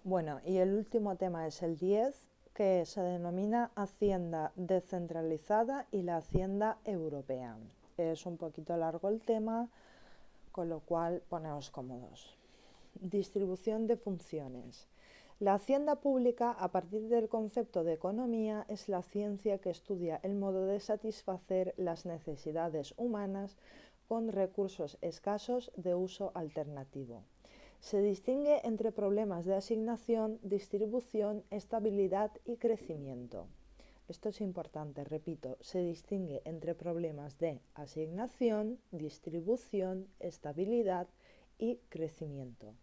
Bueno, y el último tema es el 10, que se denomina Hacienda descentralizada y la Hacienda europea. Es un poquito largo el tema, con lo cual poneos cómodos. Distribución de funciones. La hacienda pública, a partir del concepto de economía, es la ciencia que estudia el modo de satisfacer las necesidades humanas con recursos escasos de uso alternativo. Se distingue entre problemas de asignación, distribución, estabilidad y crecimiento. Esto es importante, repito, se distingue entre problemas de asignación, distribución, estabilidad y crecimiento.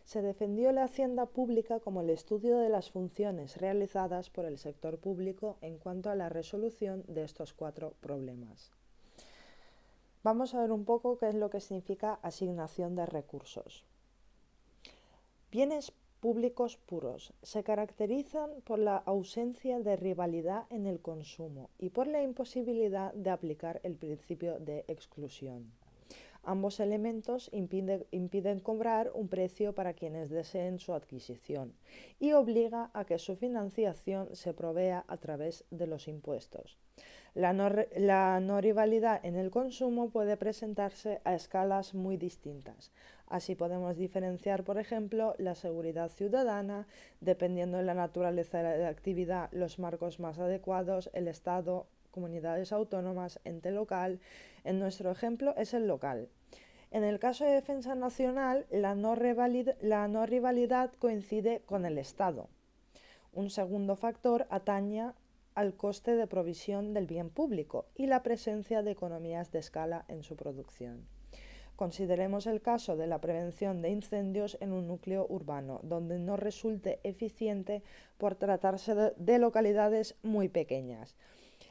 Se defendió la hacienda pública como el estudio de las funciones realizadas por el sector público en cuanto a la resolución de estos 4 problemas. Vamos a ver un poco qué es lo que significa asignación de recursos. Bienes públicos puros se caracterizan por la ausencia de rivalidad en el consumo y por la imposibilidad de aplicar el principio de exclusión. Ambos elementos impiden cobrar un precio para quienes deseen su adquisición y obliga a que su financiación se provea a través de los impuestos. La no rivalidad en el consumo puede presentarse a escalas muy distintas. Así podemos diferenciar, por ejemplo, la seguridad ciudadana, dependiendo de la naturaleza de la actividad, los marcos más adecuados, el Estado, comunidades autónomas, ente local. En nuestro ejemplo es el local. En el caso de defensa nacional, la no rivalidad coincide con el Estado. Un segundo factor atañe al coste de provisión del bien público y la presencia de economías de escala en su producción. Consideremos el caso de la prevención de incendios en un núcleo urbano, donde no resulte eficiente por tratarse de localidades muy pequeñas.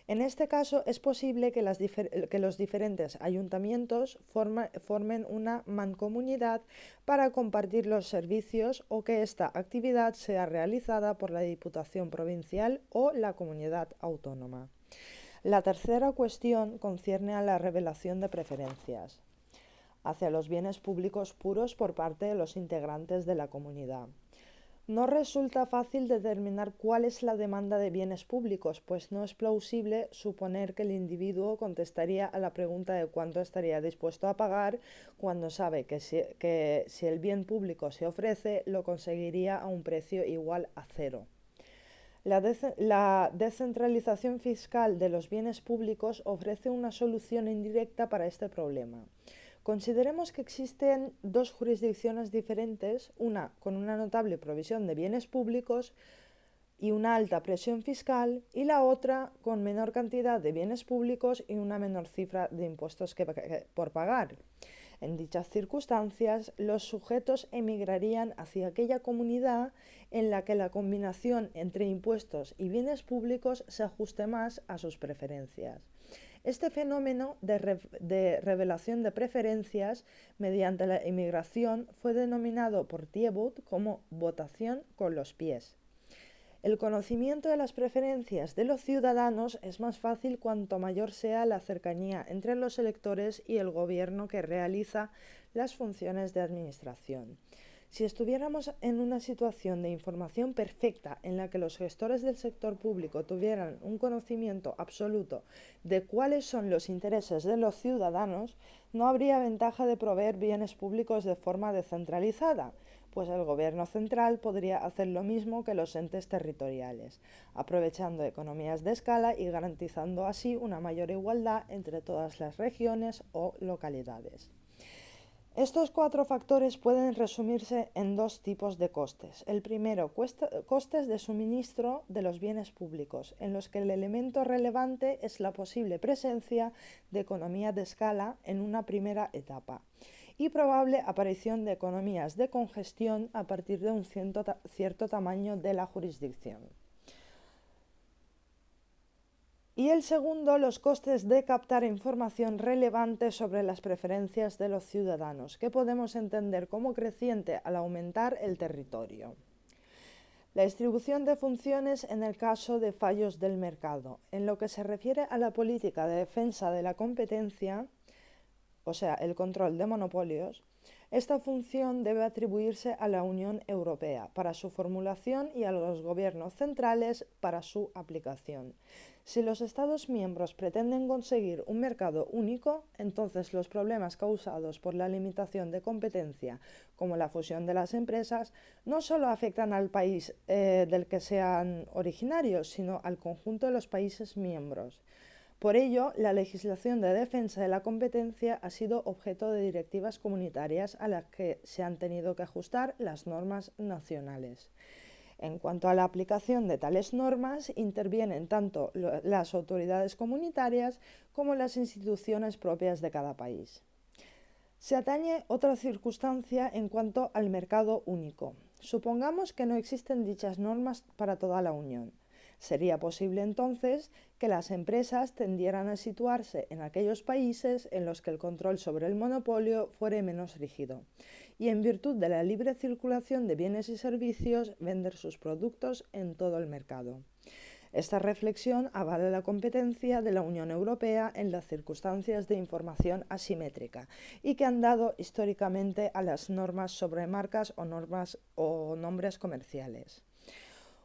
En este caso es posible que los diferentes ayuntamientos formen una mancomunidad para compartir los servicios o que esta actividad sea realizada por la Diputación Provincial o la comunidad autónoma. La tercera cuestión concierne a la revelación de preferencias hacia los bienes públicos puros por parte de los integrantes de la comunidad. No resulta fácil determinar cuál es la demanda de bienes públicos, pues no es plausible suponer que el individuo contestaría a la pregunta de cuánto estaría dispuesto a pagar cuando sabe que si el bien público se ofrece, lo conseguiría a un precio igual a cero. La descentralización fiscal de los bienes públicos ofrece una solución indirecta para este problema. Consideremos que existen dos jurisdicciones diferentes, una con una notable provisión de bienes públicos y una alta presión fiscal, y la otra con menor cantidad de bienes públicos y una menor cifra de impuestos por pagar. En dichas circunstancias, los sujetos emigrarían hacia aquella comunidad en la que la combinación entre impuestos y bienes públicos se ajuste más a sus preferencias. Este fenómeno de revelación de preferencias mediante la inmigración fue denominado por Thibaut como votación con los pies. El conocimiento de las preferencias de los ciudadanos es más fácil cuanto mayor sea la cercanía entre los electores y el gobierno que realiza las funciones de administración. Si estuviéramos en una situación de información perfecta en la que los gestores del sector público tuvieran un conocimiento absoluto de cuáles son los intereses de los ciudadanos, no habría ventaja de proveer bienes públicos de forma descentralizada, pues el gobierno central podría hacer lo mismo que los entes territoriales, aprovechando economías de escala y garantizando así una mayor igualdad entre todas las regiones o localidades. Estos 4 factores pueden resumirse en 2 tipos de costes. El primero, costes de suministro de los bienes públicos, en los que el elemento relevante es la posible presencia de economía de escala en una primera etapa y probable aparición de economías de congestión a partir de un cierto tamaño de la jurisdicción. Y el segundo, los costes de captar información relevante sobre las preferencias de los ciudadanos, que podemos entender como creciente al aumentar el territorio. La distribución de funciones en el caso de fallos del mercado. En lo que se refiere a la política de defensa de la competencia, o sea, el control de monopolios, Esta función debe atribuirse a la Unión Europea para su formulación y a los gobiernos centrales para su aplicación. Si los Estados miembros pretenden conseguir un mercado único, entonces los problemas causados por la limitación de competencia, como la fusión de las empresas, no solo afectan al país del que sean originarios, sino al conjunto de los países miembros. Por ello, la legislación de defensa de la competencia ha sido objeto de directivas comunitarias a las que se han tenido que ajustar las normas nacionales. En cuanto a la aplicación de tales normas, intervienen tanto las autoridades comunitarias como las instituciones propias de cada país. Se atañe otra circunstancia en cuanto al mercado único. Supongamos que no existen dichas normas para toda la Unión. Sería posible entonces que las empresas tendieran a situarse en aquellos países en los que el control sobre el monopolio fuere menos rígido y, en virtud de la libre circulación de bienes y servicios, vender sus productos en todo el mercado. Esta reflexión avala la competencia de la Unión Europea en las circunstancias de información asimétrica y que han dado históricamente a las normas sobre marcas o nombres comerciales.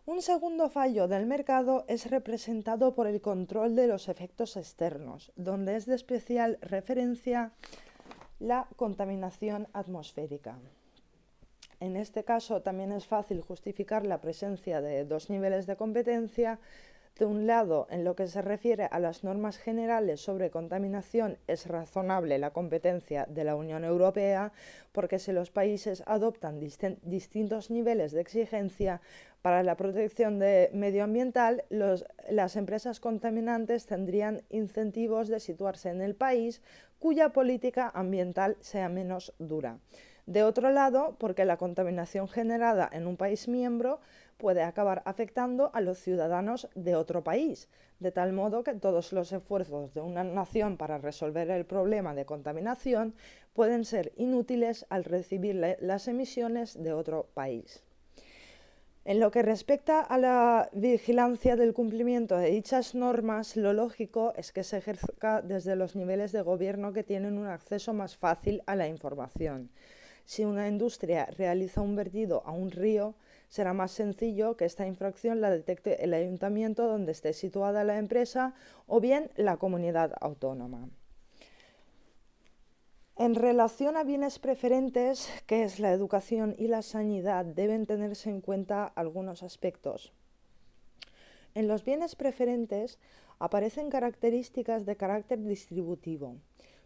Un segundo fallo del mercado es representado por el control de los efectos externos, donde es de especial referencia la contaminación atmosférica. En este caso también es fácil justificar la presencia de dos niveles de competencia. De un lado, en lo que se refiere a las normas generales sobre contaminación, es razonable la competencia de la Unión Europea, porque si los países adoptan distintos niveles de exigencia para la protección medioambiental, las empresas contaminantes tendrían incentivos de situarse en el país cuya política ambiental sea menos dura. De otro lado, porque la contaminación generada en un país miembro puede acabar afectando a los ciudadanos de otro país, de tal modo que todos los esfuerzos de una nación para resolver el problema de contaminación pueden ser inútiles al recibir las emisiones de otro país. En lo que respecta a la vigilancia del cumplimiento de dichas normas, lo lógico es que se ejerza desde los niveles de gobierno que tienen un acceso más fácil a la información. Si una industria realiza un vertido a un río, será más sencillo que esta infracción la detecte el ayuntamiento donde esté situada la empresa o bien la comunidad autónoma. En relación a bienes preferentes, que es la educación y la sanidad, deben tenerse en cuenta algunos aspectos. En los bienes preferentes aparecen características de carácter distributivo.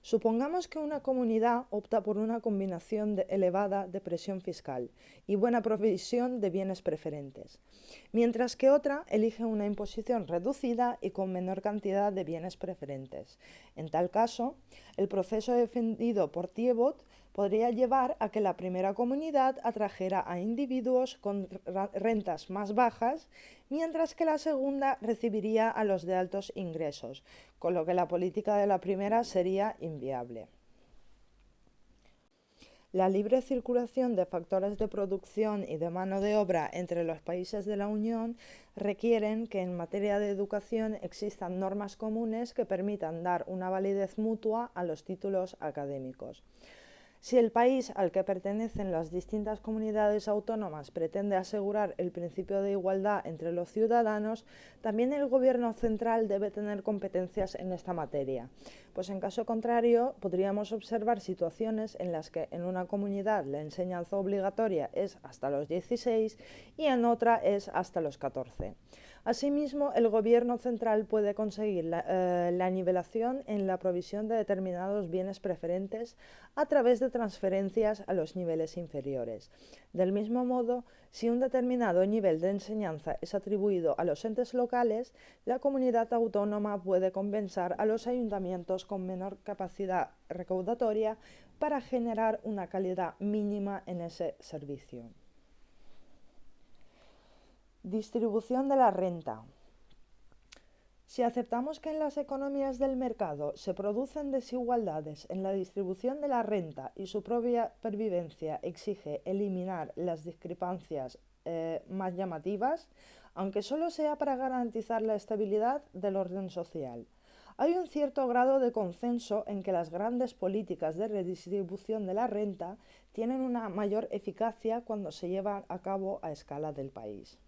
Supongamos que una comunidad opta por una combinación elevada de presión fiscal y buena provisión de bienes preferentes, mientras que otra elige una imposición reducida y con menor cantidad de bienes preferentes. En tal caso, el proceso defendido por Thibaut podría llevar a que la primera comunidad atrajera a individuos con rentas más bajas, mientras que la segunda recibiría a los de altos ingresos, con lo que la política de la primera sería inviable. La libre circulación de factores de producción y de mano de obra entre los países de la Unión requieren que en materia de educación existan normas comunes que permitan dar una validez mutua a los títulos académicos. Si el país al que pertenecen las distintas comunidades autónomas pretende asegurar el principio de igualdad entre los ciudadanos, también el gobierno central debe tener competencias en esta materia, pues en caso contrario podríamos observar situaciones en las que en una comunidad la enseñanza obligatoria es hasta los 16 y en otra es hasta los 14. Asimismo, el Gobierno central puede conseguir la nivelación en la provisión de determinados bienes preferentes a través de transferencias a los niveles inferiores. Del mismo modo, si un determinado nivel de enseñanza es atribuido a los entes locales, la comunidad autónoma puede compensar a los ayuntamientos con menor capacidad recaudatoria para generar una calidad mínima en ese servicio. Distribución de la renta. Si aceptamos que en las economías del mercado se producen desigualdades en la distribución de la renta y su propia pervivencia exige eliminar las discrepancias más llamativas, aunque solo sea para garantizar la estabilidad del orden social. hay un cierto grado de consenso en que las grandes políticas de redistribución de la renta tienen una mayor eficacia cuando se llevan a cabo a escala del país.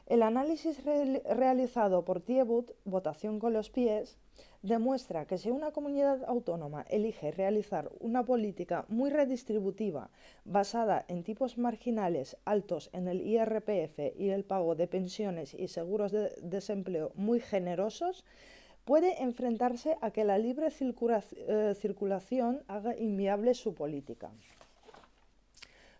El análisis realizado por Thibaut, votación con los pies, demuestra que si una comunidad autónoma elige realizar una política muy redistributiva basada en tipos marginales altos en el IRPF y el pago de pensiones y seguros de desempleo muy generosos, puede enfrentarse a que la libre circulación haga inviable su política.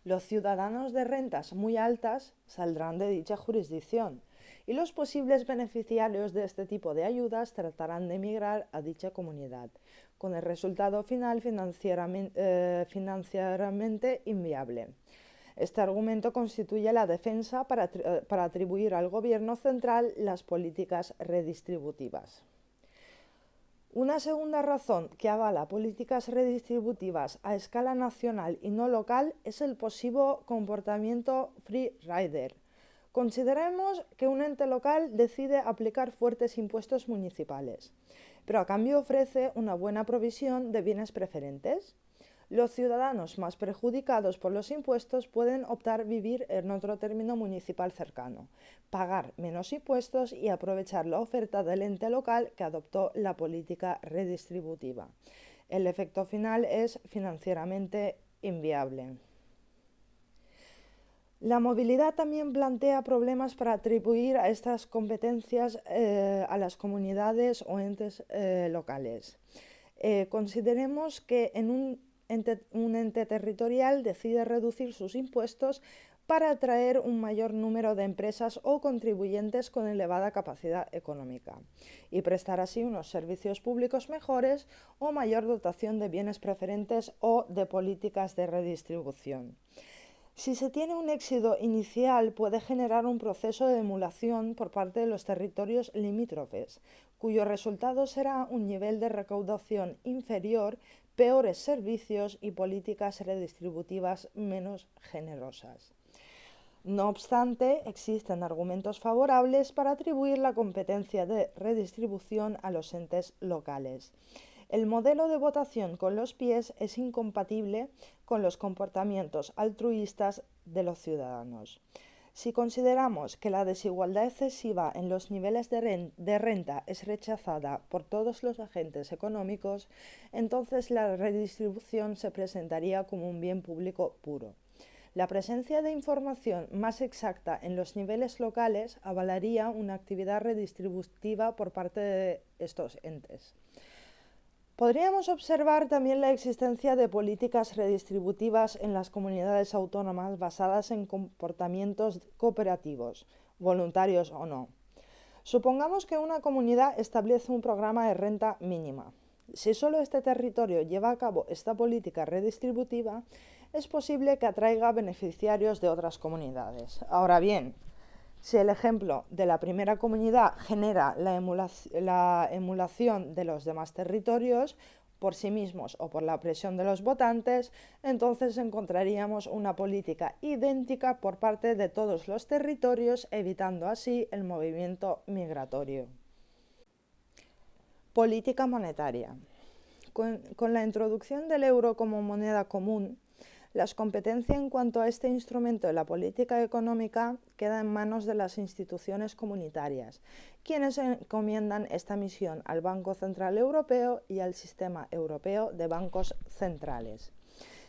Los ciudadanos de rentas muy altas saldrán de dicha jurisdicción y los posibles beneficiarios de este tipo de ayudas tratarán de emigrar a dicha comunidad, con el resultado final financieramente inviable. Este argumento constituye la defensa para atribuir al gobierno central las políticas redistributivas. Una segunda razón que avala políticas redistributivas a escala nacional y no local es el posible comportamiento free rider. Consideremos que un ente local decide aplicar fuertes impuestos municipales, pero a cambio ofrece una buena provisión de bienes preferentes. Los ciudadanos más perjudicados por los impuestos pueden optar vivir en otro término municipal cercano, pagar menos impuestos y aprovechar la oferta del ente local que adoptó la política redistributiva. El efecto final es financieramente inviable. La movilidad también plantea problemas para atribuir a estas competencias a las comunidades o entes locales. Consideremos que un ente territorial decide reducir sus impuestos para atraer un mayor número de empresas o contribuyentes con elevada capacidad económica y prestar así unos servicios públicos mejores o mayor dotación de bienes preferentes o de políticas de redistribución. Si se tiene un éxito inicial, puede generar un proceso de emulación por parte de los territorios limítrofes, cuyo resultado será un nivel de recaudación inferior, peores servicios y políticas redistributivas menos generosas. No obstante, existen argumentos favorables para atribuir la competencia de redistribución a los entes locales. El modelo de votación con los pies es incompatible con los comportamientos altruistas de los ciudadanos. Si consideramos que la desigualdad excesiva en los niveles de renta es rechazada por todos los agentes económicos, entonces la redistribución se presentaría como un bien público puro. La presencia de información más exacta en los niveles locales avalaría una actividad redistributiva por parte de estos entes. Podríamos observar también la existencia de políticas redistributivas en las comunidades autónomas basadas en comportamientos cooperativos, voluntarios o no. Supongamos que una comunidad establece un programa de renta mínima. Si solo este territorio lleva a cabo esta política redistributiva, es posible que atraiga beneficiarios de otras comunidades. Ahora bien, si el ejemplo de la primera comunidad genera la emulación de los demás territorios por sí mismos o por la presión de los votantes, entonces encontraríamos una política idéntica por parte de todos los territorios, evitando así el movimiento migratorio. Política monetaria. Con la introducción del euro como moneda común, las competencias en cuanto a este instrumento de la política económica quedan en manos de las instituciones comunitarias, quienes encomiendan esta misión al Banco Central Europeo y al Sistema Europeo de Bancos Centrales.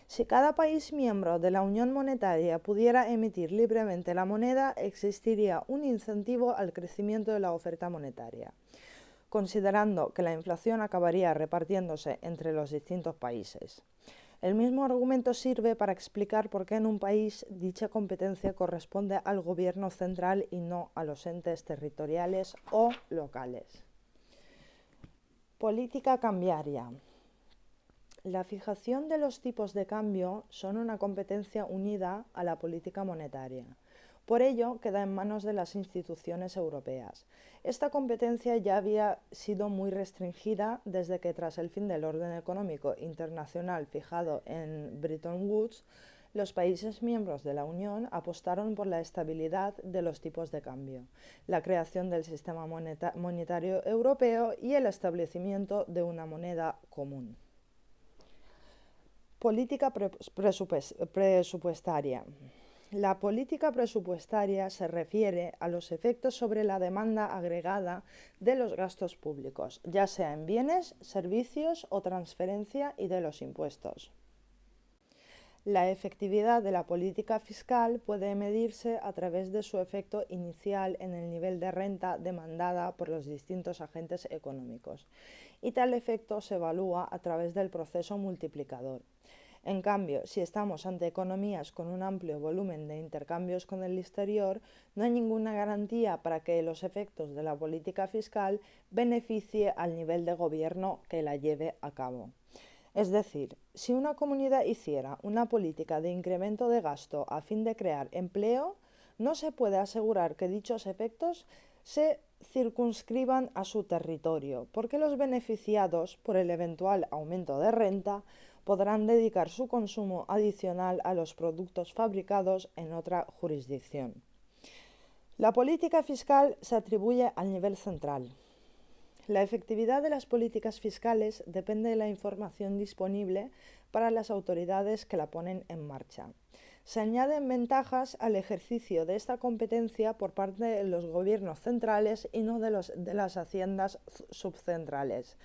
Si cada país miembro de la Unión Monetaria pudiera emitir libremente la moneda, existiría un incentivo al crecimiento de la oferta monetaria, considerando que la inflación acabaría repartiéndose entre los distintos países. El mismo argumento sirve para explicar por qué en un país dicha competencia corresponde al gobierno central y no a los entes territoriales o locales. Política cambiaria. La fijación de los tipos de cambio son una competencia unida a la política monetaria. Por ello, queda en manos de las instituciones europeas. Esta competencia ya había sido muy restringida desde que, tras el fin del orden económico internacional fijado en Bretton Woods, los países miembros de la Unión apostaron por la estabilidad de los tipos de cambio, la creación del sistema monetario europeo y el establecimiento de una moneda común. Política presupuestaria. La política presupuestaria se refiere a los efectos sobre la demanda agregada de los gastos públicos, ya sea en bienes, servicios o transferencia, y de los impuestos. La efectividad de la política fiscal puede medirse a través de su efecto inicial en el nivel de renta demandada por los distintos agentes económicos, y tal efecto se evalúa a través del proceso multiplicador. En cambio, si estamos ante economías con un amplio volumen de intercambios con el exterior, no hay ninguna garantía para que los efectos de la política fiscal beneficie al nivel de gobierno que la lleve a cabo. Es decir, si una comunidad hiciera una política de incremento de gasto a fin de crear empleo, no se puede asegurar que dichos efectos se circunscriban a su territorio, porque los beneficiados por el eventual aumento de renta podrán dedicar su consumo adicional a los productos fabricados en otra jurisdicción. La política fiscal se atribuye al nivel central. La efectividad de las políticas fiscales depende de la información disponible para las autoridades que la ponen en marcha. Se añaden ventajas al ejercicio de esta competencia por parte de los gobiernos centrales y no de las haciendas subcentrales.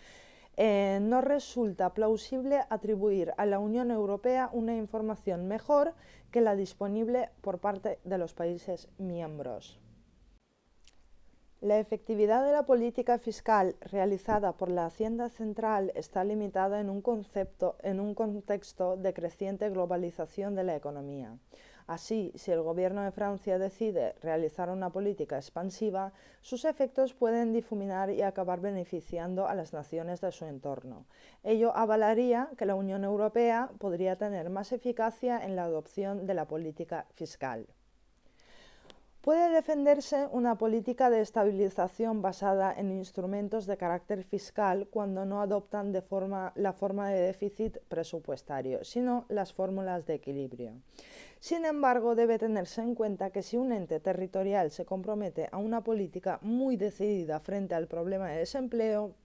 No resulta plausible atribuir a la Unión Europea una información mejor que la disponible por parte de los países miembros. La efectividad de la política fiscal realizada por la Hacienda Central está limitada en un contexto de creciente globalización de la economía. Así, si el gobierno de Francia decide realizar una política expansiva, sus efectos pueden difuminar y acabar beneficiando a las naciones de su entorno. Ello avalaría que la Unión Europea podría tener más eficacia en la adopción de la política fiscal. Puede defenderse una política de estabilización basada en instrumentos de carácter fiscal cuando no adoptan la forma de déficit presupuestario, sino las fórmulas de equilibrio. Sin embargo, debe tenerse en cuenta que si un ente territorial se compromete a una política muy decidida frente al problema de desempleo,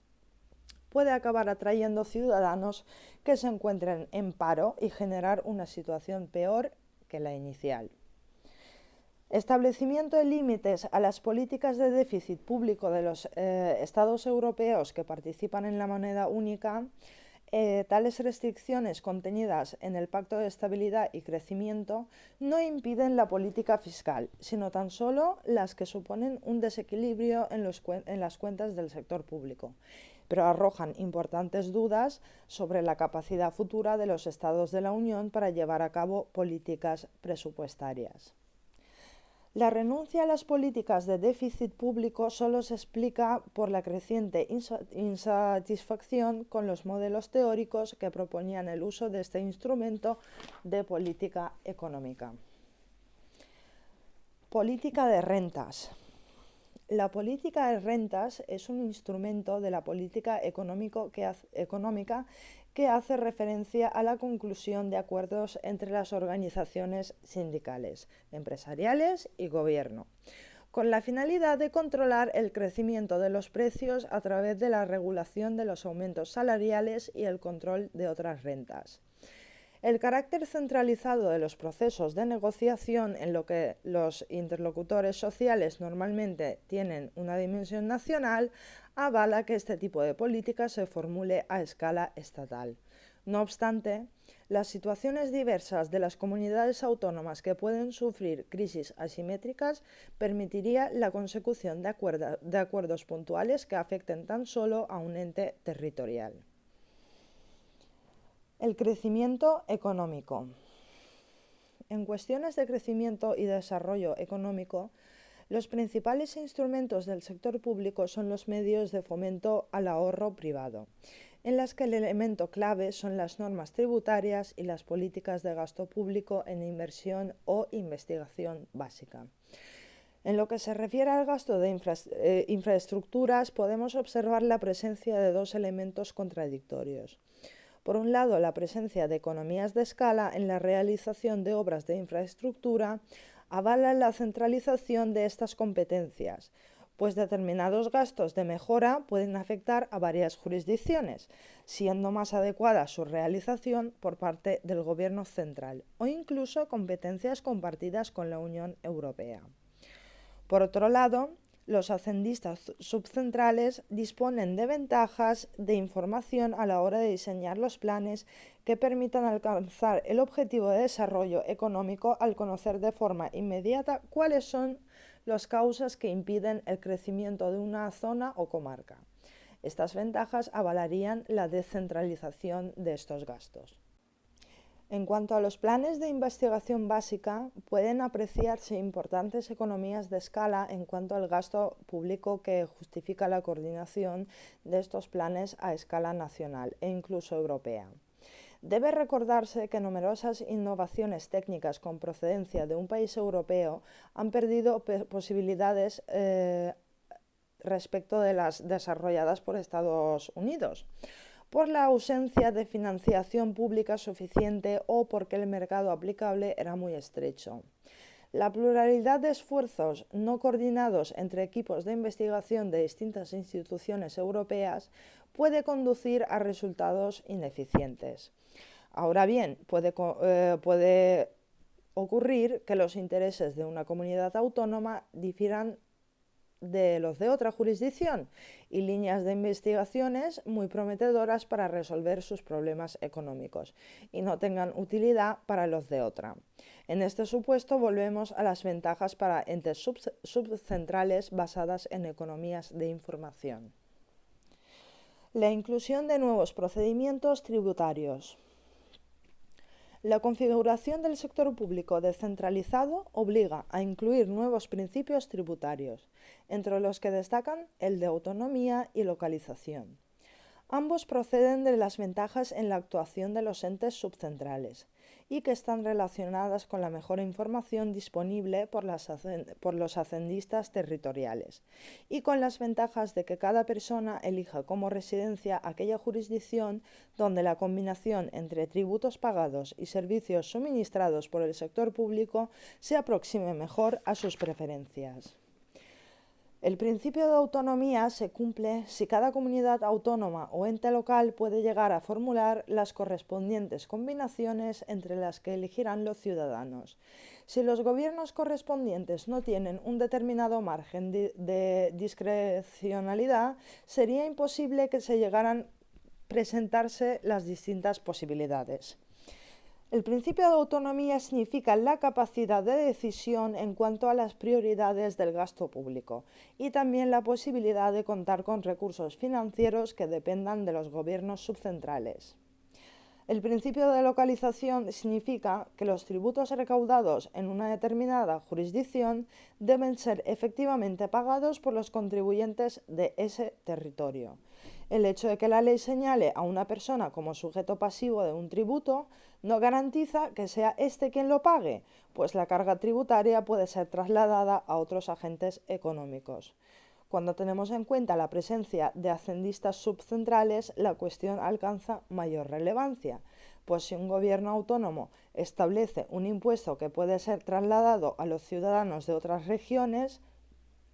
puede acabar atrayendo ciudadanos que se encuentren en paro y generar una situación peor que la inicial. Establecimiento de límites a las políticas de déficit público de los Estados europeos que participan en la moneda única. Tales restricciones contenidas en el Pacto de Estabilidad y Crecimiento no impiden la política fiscal, sino tan solo las que suponen un desequilibrio en las cuentas del sector público, pero arrojan importantes dudas sobre la capacidad futura de los Estados de la Unión para llevar a cabo políticas presupuestarias. La renuncia a las políticas de déficit público solo se explica por la creciente insatisfacción con los modelos teóricos que proponían el uso de este instrumento de política económica. Política de rentas. La política de rentas es un instrumento de la política económica que hace referencia a la conclusión de acuerdos entre las organizaciones sindicales, empresariales y gobierno, con la finalidad de controlar el crecimiento de los precios a través de la regulación de los aumentos salariales y el control de otras rentas. El carácter centralizado de los procesos de negociación, en lo que los interlocutores sociales normalmente tienen una dimensión nacional, avala que este tipo de política se formule a escala estatal. No obstante, las situaciones diversas de las comunidades autónomas que pueden sufrir crisis asimétricas permitiría la consecución de acuerdos puntuales que afecten tan solo a un ente territorial. El crecimiento económico. En cuestiones de crecimiento y desarrollo económico, los principales instrumentos del sector público son los medios de fomento al ahorro privado, en las que el elemento clave son las normas tributarias y las políticas de gasto público en inversión o investigación básica. En lo que se refiere al gasto de infraestructuras, podemos observar la presencia de dos elementos contradictorios. Por un lado, la presencia de economías de escala en la realización de obras de infraestructura avala la centralización de estas competencias, pues determinados gastos de mejora pueden afectar a varias jurisdicciones, siendo más adecuada su realización por parte del Gobierno central o incluso competencias compartidas con la Unión Europea. Por otro lado, los hacendistas subcentrales disponen de ventajas de información a la hora de diseñar los planes que permitan alcanzar el objetivo de desarrollo económico al conocer de forma inmediata cuáles son las causas que impiden el crecimiento de una zona o comarca. Estas ventajas avalarían la descentralización de estos gastos. En cuanto a los planes de investigación básica, pueden apreciarse importantes economías de escala en cuanto al gasto público que justifica la coordinación de estos planes a escala nacional e incluso europea. Debe recordarse que numerosas innovaciones técnicas con procedencia de un país europeo han perdido posibilidades respecto de las desarrolladas por Estados Unidos, por la ausencia de financiación pública suficiente o porque el mercado aplicable era muy estrecho. La pluralidad de esfuerzos no coordinados entre equipos de investigación de distintas instituciones europeas puede conducir a resultados ineficientes. Ahora bien, puede ocurrir que los intereses de una comunidad autónoma difieran de los de otra jurisdicción y líneas de investigaciones muy prometedoras para resolver sus problemas económicos y no tengan utilidad para los de otra. En este supuesto volvemos a las ventajas para entes subcentrales basadas en economías de información. La inclusión de nuevos procedimientos tributarios. La configuración del sector público descentralizado obliga a incluir nuevos principios tributarios, entre los que destacan el de autonomía y localización. Ambos proceden de las ventajas en la actuación de los entes subcentrales y que están relacionadas con la mejor información disponible por los hacendistas territoriales y con las ventajas de que cada persona elija como residencia aquella jurisdicción donde la combinación entre tributos pagados y servicios suministrados por el sector público se aproxime mejor a sus preferencias. El principio de autonomía se cumple si cada comunidad autónoma o ente local puede llegar a formular las correspondientes combinaciones entre las que elegirán los ciudadanos. Si los gobiernos correspondientes no tienen un determinado margen de discrecionalidad, sería imposible que se llegaran a presentarse las distintas posibilidades. El principio de autonomía significa la capacidad de decisión en cuanto a las prioridades del gasto público y también la posibilidad de contar con recursos financieros que dependan de los gobiernos subcentrales. El principio de localización significa que los tributos recaudados en una determinada jurisdicción deben ser efectivamente pagados por los contribuyentes de ese territorio. El hecho de que la ley señale a una persona como sujeto pasivo de un tributo no garantiza que sea éste quien lo pague, pues la carga tributaria puede ser trasladada a otros agentes económicos. Cuando tenemos en cuenta la presencia de hacendistas subcentrales, la cuestión alcanza mayor relevancia, pues si un gobierno autónomo establece un impuesto que puede ser trasladado a los ciudadanos de otras regiones,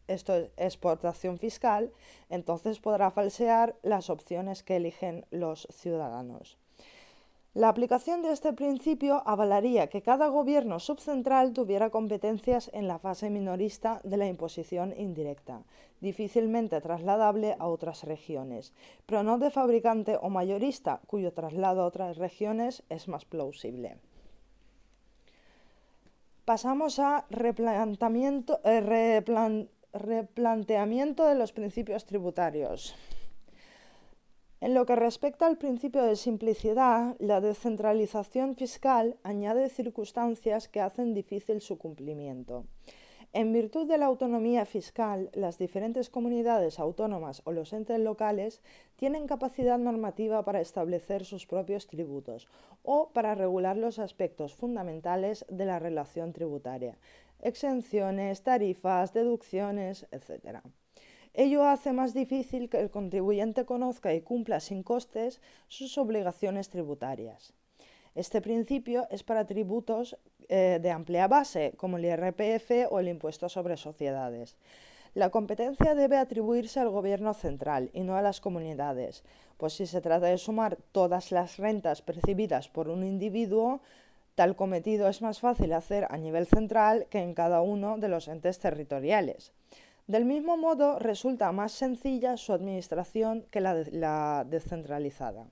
esto es exportación fiscal, entonces podrá falsear las opciones que eligen los ciudadanos. La aplicación de este principio avalaría que cada gobierno subcentral tuviera competencias en la fase minorista de la imposición indirecta, difícilmente trasladable a otras regiones, pero no de fabricante o mayorista, cuyo traslado a otras regiones es más plausible. Pasamos a replanteamiento de los principios tributarios. En lo que respecta al principio de simplicidad, la descentralización fiscal añade circunstancias que hacen difícil su cumplimiento. En virtud de la autonomía fiscal, las diferentes comunidades autónomas o los entes locales tienen capacidad normativa para establecer sus propios tributos o para regular los aspectos fundamentales de la relación tributaria, exenciones, tarifas, deducciones, etc. Ello hace más difícil que el contribuyente conozca y cumpla sin costes sus obligaciones tributarias. Este principio es para tributos de amplia base, como el IRPF o el impuesto sobre sociedades. La competencia debe atribuirse al Gobierno central y no a las comunidades, pues si se trata de sumar todas las rentas percibidas por un individuo, tal cometido es más fácil hacer a nivel central que en cada uno de los entes territoriales. Del mismo modo, resulta más sencilla su administración que la descentralizada.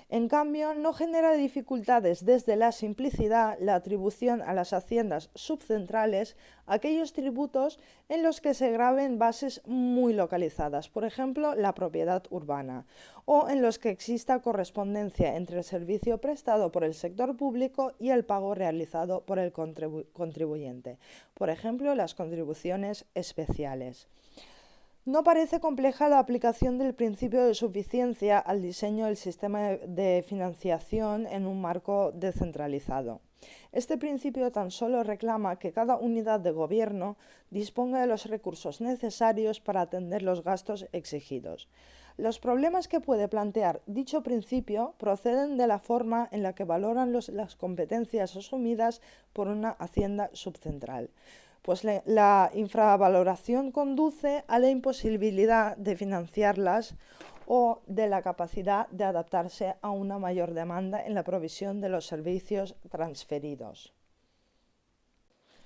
En cambio, no genera dificultades desde la simplicidad la atribución a las haciendas subcentrales aquellos tributos en los que se graven bases muy localizadas, por ejemplo, la propiedad urbana, o en los que exista correspondencia entre el servicio prestado por el sector público y el pago realizado por el contribuyente, por ejemplo, las contribuciones especiales. No parece compleja la aplicación del principio de suficiencia al diseño del sistema de financiación en un marco descentralizado. Este principio tan solo reclama que cada unidad de gobierno disponga de los recursos necesarios para atender los gastos exigidos. Los problemas que puede plantear dicho principio proceden de la forma en la que valoran las competencias asumidas por una hacienda subcentral, pues la infravaloración conduce a la imposibilidad de financiarlas o de la capacidad de adaptarse a una mayor demanda en la provisión de los servicios transferidos.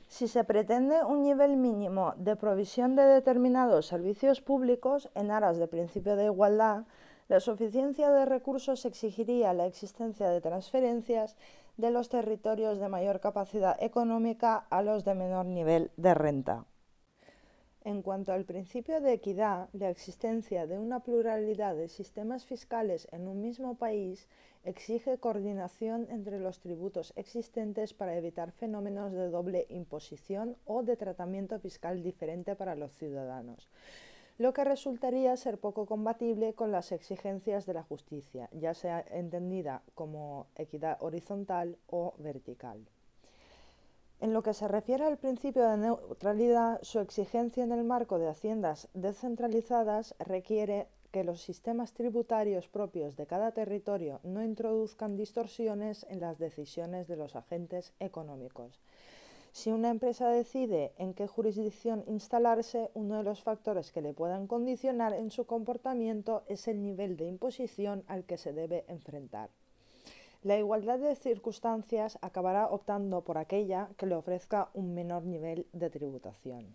Si se pretende un nivel mínimo de provisión de determinados servicios públicos en aras del principio de igualdad, la suficiencia de recursos exigiría la existencia de transferencias de los territorios de mayor capacidad económica a los de menor nivel de renta. En cuanto al principio de equidad, la existencia de una pluralidad de sistemas fiscales en un mismo país exige coordinación entre los tributos existentes para evitar fenómenos de doble imposición o de tratamiento fiscal diferente para los ciudadanos, lo que resultaría ser poco compatible con las exigencias de la justicia, ya sea entendida como equidad horizontal o vertical. En lo que se refiere al principio de neutralidad, su exigencia en el marco de haciendas descentralizadas requiere que los sistemas tributarios propios de cada territorio no introduzcan distorsiones en las decisiones de los agentes económicos. Si una empresa decide en qué jurisdicción instalarse, uno de los factores que le puedan condicionar en su comportamiento es el nivel de imposición al que se debe enfrentar. La igualdad de circunstancias acabará optando por aquella que le ofrezca un menor nivel de tributación.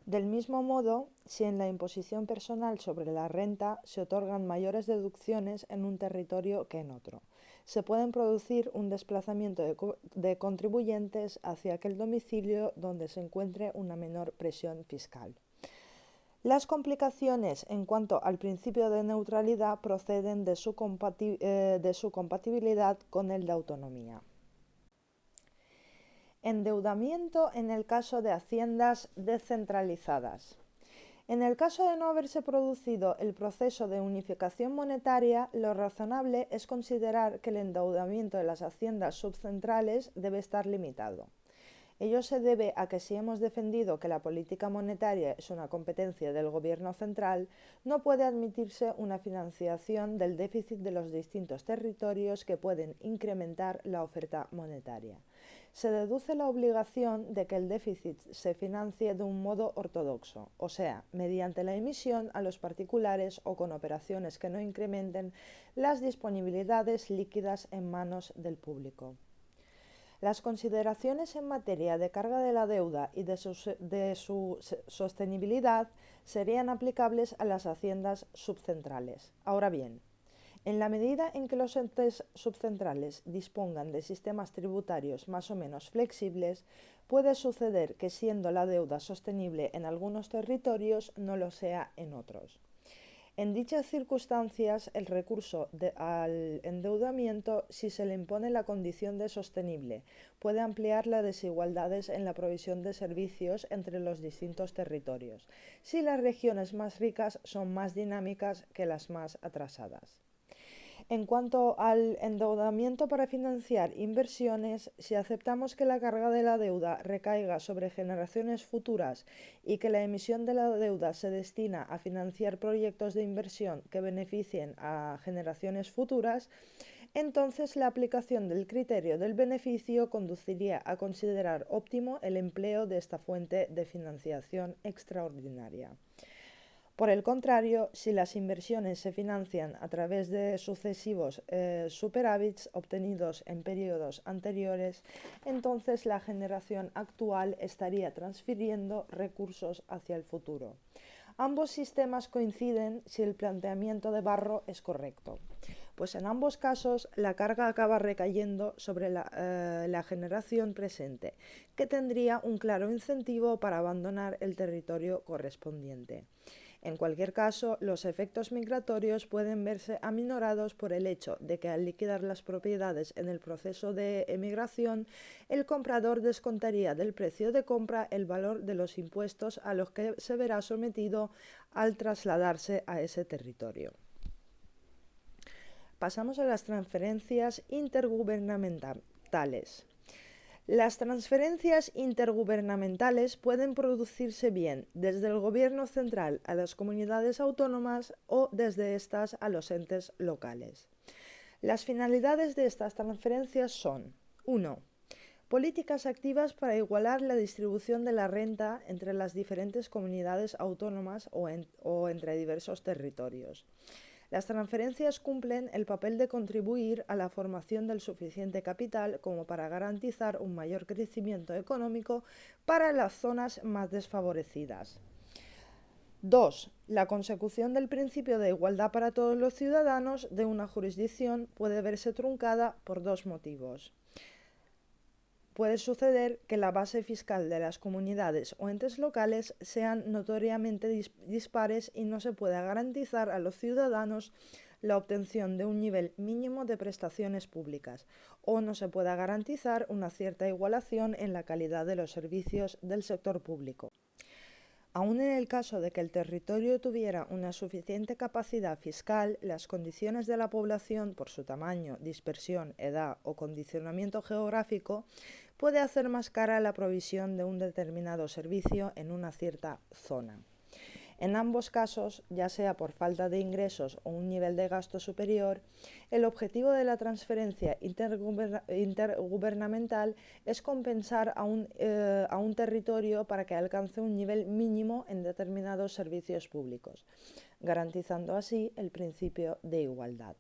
Del mismo modo, si en la imposición personal sobre la renta se otorgan mayores deducciones en un territorio que en otro, se puede producir un desplazamiento de contribuyentes hacia aquel domicilio donde se encuentre una menor presión fiscal. Las complicaciones en cuanto al principio de neutralidad proceden de su compatibilidad con el de autonomía. Endeudamiento en el caso de haciendas descentralizadas. En el caso de no haberse producido el proceso de unificación monetaria, lo razonable es considerar que el endeudamiento de las haciendas subcentrales debe estar limitado. Ello se debe a que si hemos defendido que la política monetaria es una competencia del Gobierno central, no puede admitirse una financiación del déficit de los distintos territorios que pueden incrementar la oferta monetaria. Se deduce la obligación de que el déficit se financie de un modo ortodoxo, o sea, mediante la emisión a los particulares o con operaciones que no incrementen las disponibilidades líquidas en manos del público. Las consideraciones en materia de carga de la deuda y de su sostenibilidad serían aplicables a las haciendas subcentrales. Ahora bien, en la medida en que los entes subcentrales dispongan de sistemas tributarios más o menos flexibles, puede suceder que siendo la deuda sostenible en algunos territorios no lo sea en otros. En dichas circunstancias, el recurso al endeudamiento, si se le impone la condición de sostenible, puede ampliar las desigualdades en la provisión de servicios entre los distintos territorios, si las regiones más ricas son más dinámicas que las más atrasadas. En cuanto al endeudamiento para financiar inversiones, si aceptamos que la carga de la deuda recaiga sobre generaciones futuras y que la emisión de la deuda se destina a financiar proyectos de inversión que beneficien a generaciones futuras, entonces la aplicación del criterio del beneficio conduciría a considerar óptimo el empleo de esta fuente de financiación extraordinaria. Por el contrario, si las inversiones se financian a través de sucesivos superávits obtenidos en periodos anteriores, entonces la generación actual estaría transfiriendo recursos hacia el futuro. Ambos sistemas coinciden si el planteamiento de Barro es correcto, pues en ambos casos la carga acaba recayendo sobre la generación presente, que tendría un claro incentivo para abandonar el territorio correspondiente. En cualquier caso, los efectos migratorios pueden verse aminorados por el hecho de que al liquidar las propiedades en el proceso de emigración, el comprador descontaría del precio de compra el valor de los impuestos a los que se verá sometido al trasladarse a ese territorio. Pasamos a las transferencias intergubernamentales. Las transferencias intergubernamentales pueden producirse bien desde el Gobierno central a las comunidades autónomas o desde estas a los entes locales. Las finalidades de estas transferencias son: 1. Políticas activas para igualar la distribución de la renta entre las diferentes comunidades autónomas o entre diversos territorios. Las transferencias cumplen el papel de contribuir a la formación del suficiente capital como para garantizar un mayor crecimiento económico para las zonas más desfavorecidas. 2. La consecución del principio de igualdad para todos los ciudadanos de una jurisdicción puede verse truncada por dos motivos. Puede suceder que la base fiscal de las comunidades o entes locales sean notoriamente dispares y no se pueda garantizar a los ciudadanos la obtención de un nivel mínimo de prestaciones públicas, o no se pueda garantizar una cierta igualación en la calidad de los servicios del sector público. Aun en el caso de que el territorio tuviera una suficiente capacidad fiscal, las condiciones de la población, por su tamaño, dispersión, edad o condicionamiento geográfico, puede hacer más cara la provisión de un determinado servicio en una cierta zona. En ambos casos, ya sea por falta de ingresos o un nivel de gasto superior, el objetivo de la transferencia intergubernamental es compensar a un territorio para que alcance un nivel mínimo en determinados servicios públicos, garantizando así el principio de igualdad.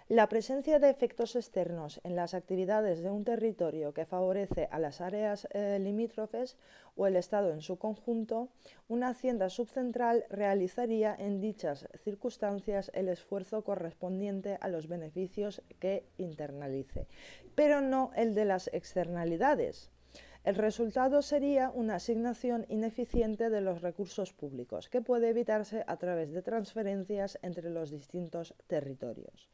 La presencia de efectos externos en las actividades de un territorio que favorece a las áreas limítrofes o el Estado en su conjunto, una hacienda subcentral realizaría en dichas circunstancias el esfuerzo correspondiente a los beneficios que internalice, pero no el de las externalidades. El resultado sería una asignación ineficiente de los recursos públicos, que puede evitarse a través de transferencias entre los distintos territorios.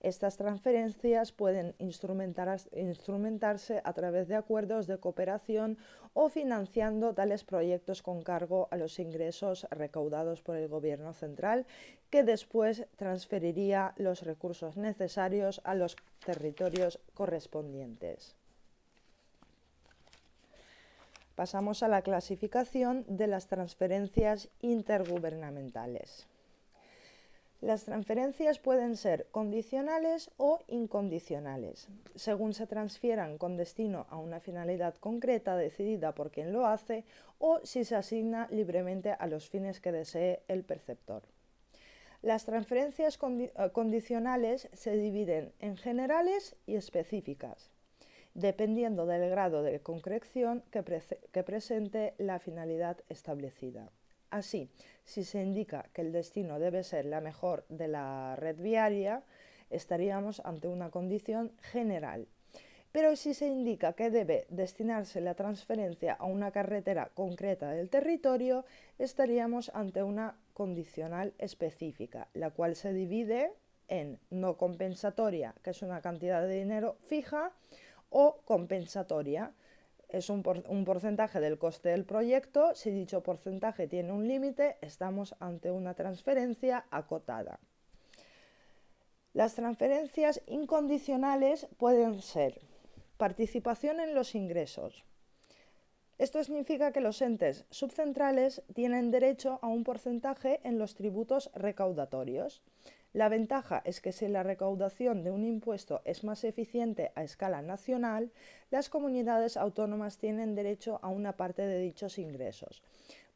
Estas transferencias pueden instrumentarse a través de acuerdos de cooperación o financiando tales proyectos con cargo a los ingresos recaudados por el Gobierno central, que después transferiría los recursos necesarios a los territorios correspondientes. Pasamos a la clasificación de las transferencias intergubernamentales. Las transferencias pueden ser condicionales o incondicionales, según se transfieran con destino a una finalidad concreta decidida por quien lo hace o si se asigna libremente a los fines que desee el perceptor. Las transferencias condicionales se dividen en generales y específicas, dependiendo del grado de concreción que presente la finalidad establecida. Así, si se indica que el destino debe ser la mejor de la red viaria, estaríamos ante una condición general. Pero si se indica que debe destinarse la transferencia a una carretera concreta del territorio, estaríamos ante una condicional específica, la cual se divide en no compensatoria, que es una cantidad de dinero fija, o compensatoria. Es un porcentaje del coste del proyecto. Si dicho porcentaje tiene un límite, estamos ante una transferencia acotada. Las transferencias incondicionales pueden ser participación en los ingresos. Esto significa que los entes subcentrales tienen derecho a un porcentaje en los tributos recaudatorios. La ventaja es que si la recaudación de un impuesto es más eficiente a escala nacional, las comunidades autónomas tienen derecho a una parte de dichos ingresos,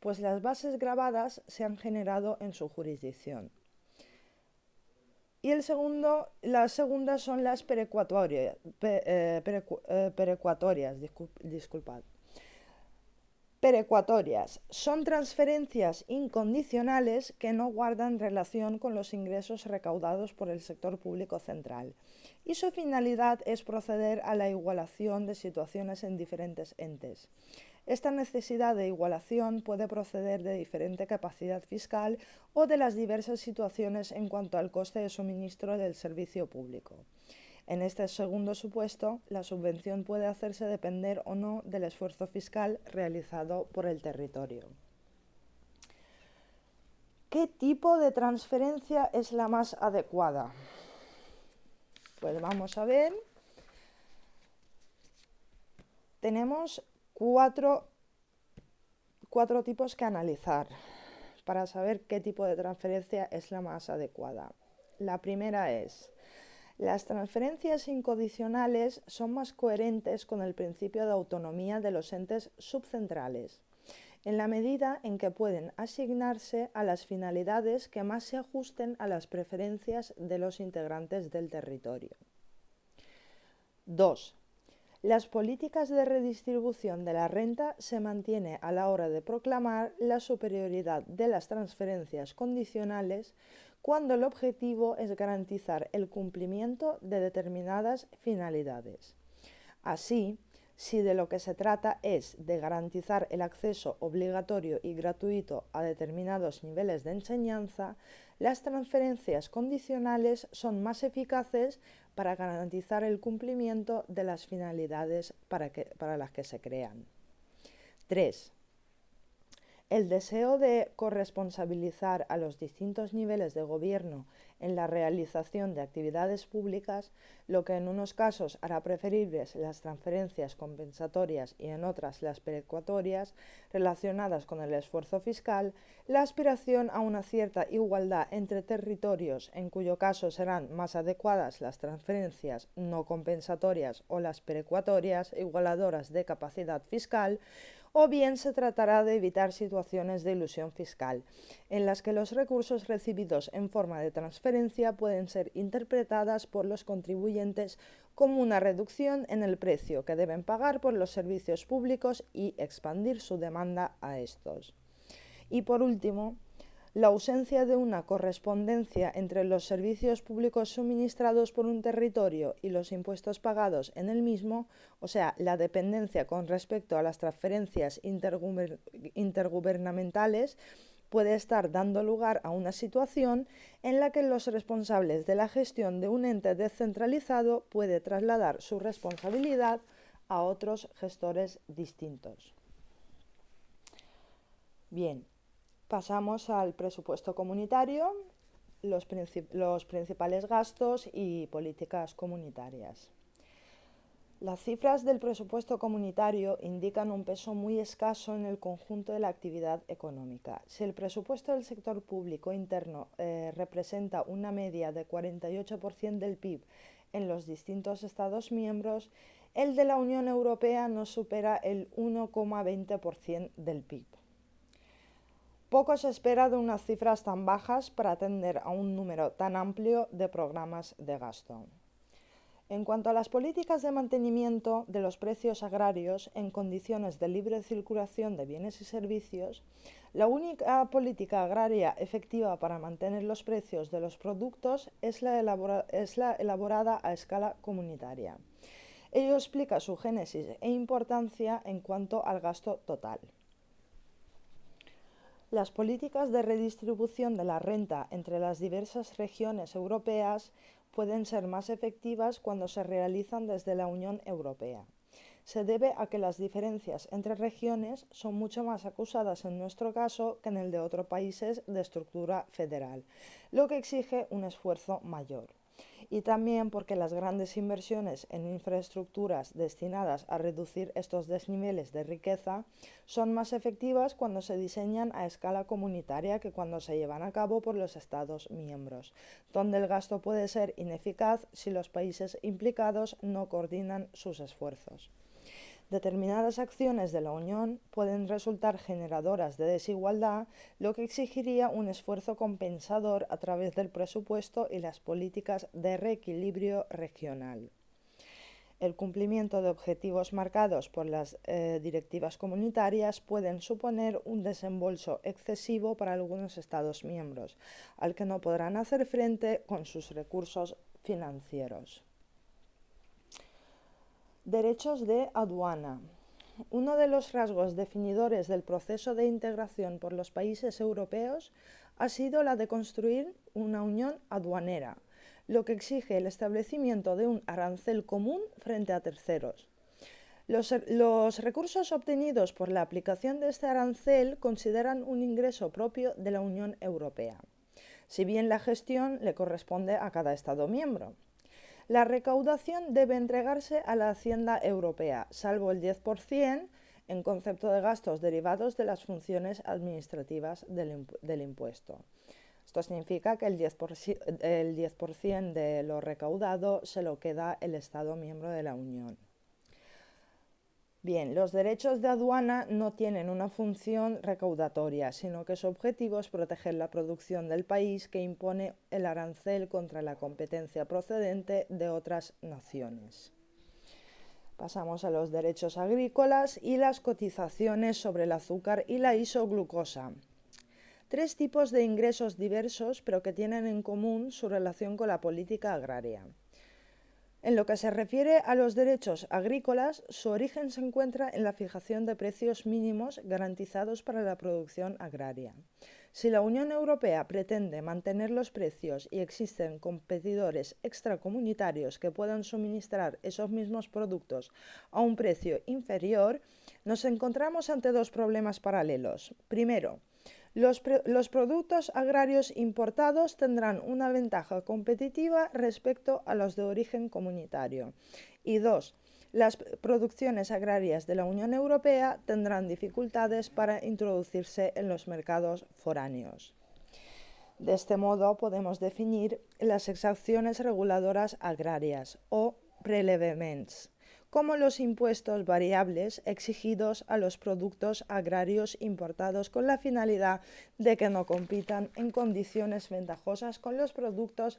pues las bases gravadas se han generado en su jurisdicción. Y las segundas son las perecuatorias, disculpad. Perecuatorias son transferencias incondicionales que no guardan relación con los ingresos recaudados por el sector público central y su finalidad es proceder a la igualación de situaciones en diferentes entes. Esta necesidad de igualación puede proceder de diferente capacidad fiscal o de las diversas situaciones en cuanto al coste de suministro del servicio público. En este segundo supuesto, la subvención puede hacerse depender o no del esfuerzo fiscal realizado por el territorio. ¿Qué tipo de transferencia es la más adecuada? Pues vamos a ver. Tenemos cuatro tipos que analizar para saber qué tipo de transferencia es la más adecuada. La primera es: las transferencias incondicionales son más coherentes con el principio de autonomía de los entes subcentrales, en la medida en que pueden asignarse a las finalidades que más se ajusten a las preferencias de los integrantes del territorio. 2. Las políticas de redistribución de la renta se mantiene a la hora de proclamar la superioridad de las transferencias condicionales cuando el objetivo es garantizar el cumplimiento de determinadas finalidades. Así, si de lo que se trata es de garantizar el acceso obligatorio y gratuito a determinados niveles de enseñanza, las transferencias condicionales son más eficaces para garantizar el cumplimiento de las finalidades para las que se crean. 3. El deseo de corresponsabilizar a los distintos niveles de gobierno en la realización de actividades públicas, lo que en unos casos hará preferibles las transferencias compensatorias y en otras las perecuatorias relacionadas con el esfuerzo fiscal, la aspiración a una cierta igualdad entre territorios, en cuyo caso serán más adecuadas las transferencias no compensatorias o las perecuatorias igualadoras de capacidad fiscal, o bien se tratará de evitar situaciones de ilusión fiscal, en las que los recursos recibidos en forma de transferencia pueden ser interpretadas por los contribuyentes como una reducción en el precio que deben pagar por los servicios públicos y expandir su demanda a estos. Y por último, la ausencia de una correspondencia entre los servicios públicos suministrados por un territorio y los impuestos pagados en el mismo, o sea, la dependencia con respecto a las transferencias intergubernamentales, puede estar dando lugar a una situación en la que los responsables de la gestión de un ente descentralizado puede trasladar su responsabilidad a otros gestores distintos. Bien. Pasamos al presupuesto comunitario, los principales gastos y políticas comunitarias. Las cifras del presupuesto comunitario indican un peso muy escaso en el conjunto de la actividad económica. Si el presupuesto del sector público interno representa una media de 48% del PIB en los distintos Estados miembros, el de la Unión Europea no supera el 1,20% del PIB. Poco se espera de unas cifras tan bajas para atender a un número tan amplio de programas de gasto. En cuanto a las políticas de mantenimiento de los precios agrarios en condiciones de libre circulación de bienes y servicios, la única política agraria efectiva para mantener los precios de los productos es la elaborada a escala comunitaria. Ello explica su génesis e importancia en cuanto al gasto total. Las políticas de redistribución de la renta entre las diversas regiones europeas pueden ser más efectivas cuando se realizan desde la Unión Europea. Se debe a que las diferencias entre regiones son mucho más acusadas en nuestro caso que en el de otros países de estructura federal, lo que exige un esfuerzo mayor. y también porque las grandes inversiones en infraestructuras destinadas a reducir estos desniveles de riqueza son más efectivas cuando se diseñan a escala comunitaria que cuando se llevan a cabo por los Estados miembros, donde el gasto puede ser ineficaz si los países implicados no coordinan sus esfuerzos. Determinadas acciones de la Unión pueden resultar generadoras de desigualdad, lo que exigiría un esfuerzo compensador a través del presupuesto y las políticas de reequilibrio regional. El cumplimiento de objetivos marcados por las directivas comunitarias pueden suponer un desembolso excesivo para algunos Estados miembros, al que no podrán hacer frente con sus recursos financieros. Derechos de aduana. Uno de los rasgos definidores del proceso de integración por los países europeos ha sido la de construir una unión aduanera, lo que exige el establecimiento de un arancel común frente a terceros. Los recursos obtenidos por la aplicación de este arancel consideran un ingreso propio de la Unión Europea, si bien la gestión le corresponde a cada Estado miembro. La recaudación debe entregarse a la Hacienda Europea, salvo el 10% en concepto de gastos derivados de las funciones administrativas del impuesto. Esto significa que el 10% de lo recaudado se lo queda el Estado miembro de la Unión. Bien, los derechos de aduana no tienen una función recaudatoria, sino que su objetivo es proteger la producción del país que impone el arancel contra la competencia procedente de otras naciones. Pasamos a los derechos agrícolas y las cotizaciones sobre el azúcar y la isoglucosa. Tres tipos de ingresos diversos, pero que tienen en común su relación con la política agraria. En lo que se refiere a los derechos agrícolas, su origen se encuentra en la fijación de precios mínimos garantizados para la producción agraria. Si la Unión Europea pretende mantener los precios y existen competidores extracomunitarios que puedan suministrar esos mismos productos a un precio inferior, nos encontramos ante dos problemas paralelos. Primero, los productos agrarios importados tendrán una ventaja competitiva respecto a los de origen comunitario. Y dos, las producciones agrarias de la Unión Europea tendrán dificultades para introducirse en los mercados foráneos. De este modo podemos definir las exacciones reguladoras agrarias o prélèvements como los impuestos variables exigidos a los productos agrarios importados con la finalidad de que no compitan en condiciones ventajosas con los productos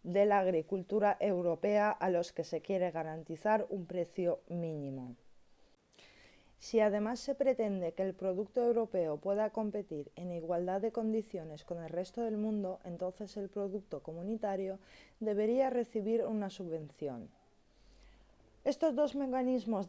de la agricultura europea a los que se quiere garantizar un precio mínimo. Si además se pretende que el producto europeo pueda competir en igualdad de condiciones con el resto del mundo, entonces el producto comunitario debería recibir una subvención. Estos dos mecanismos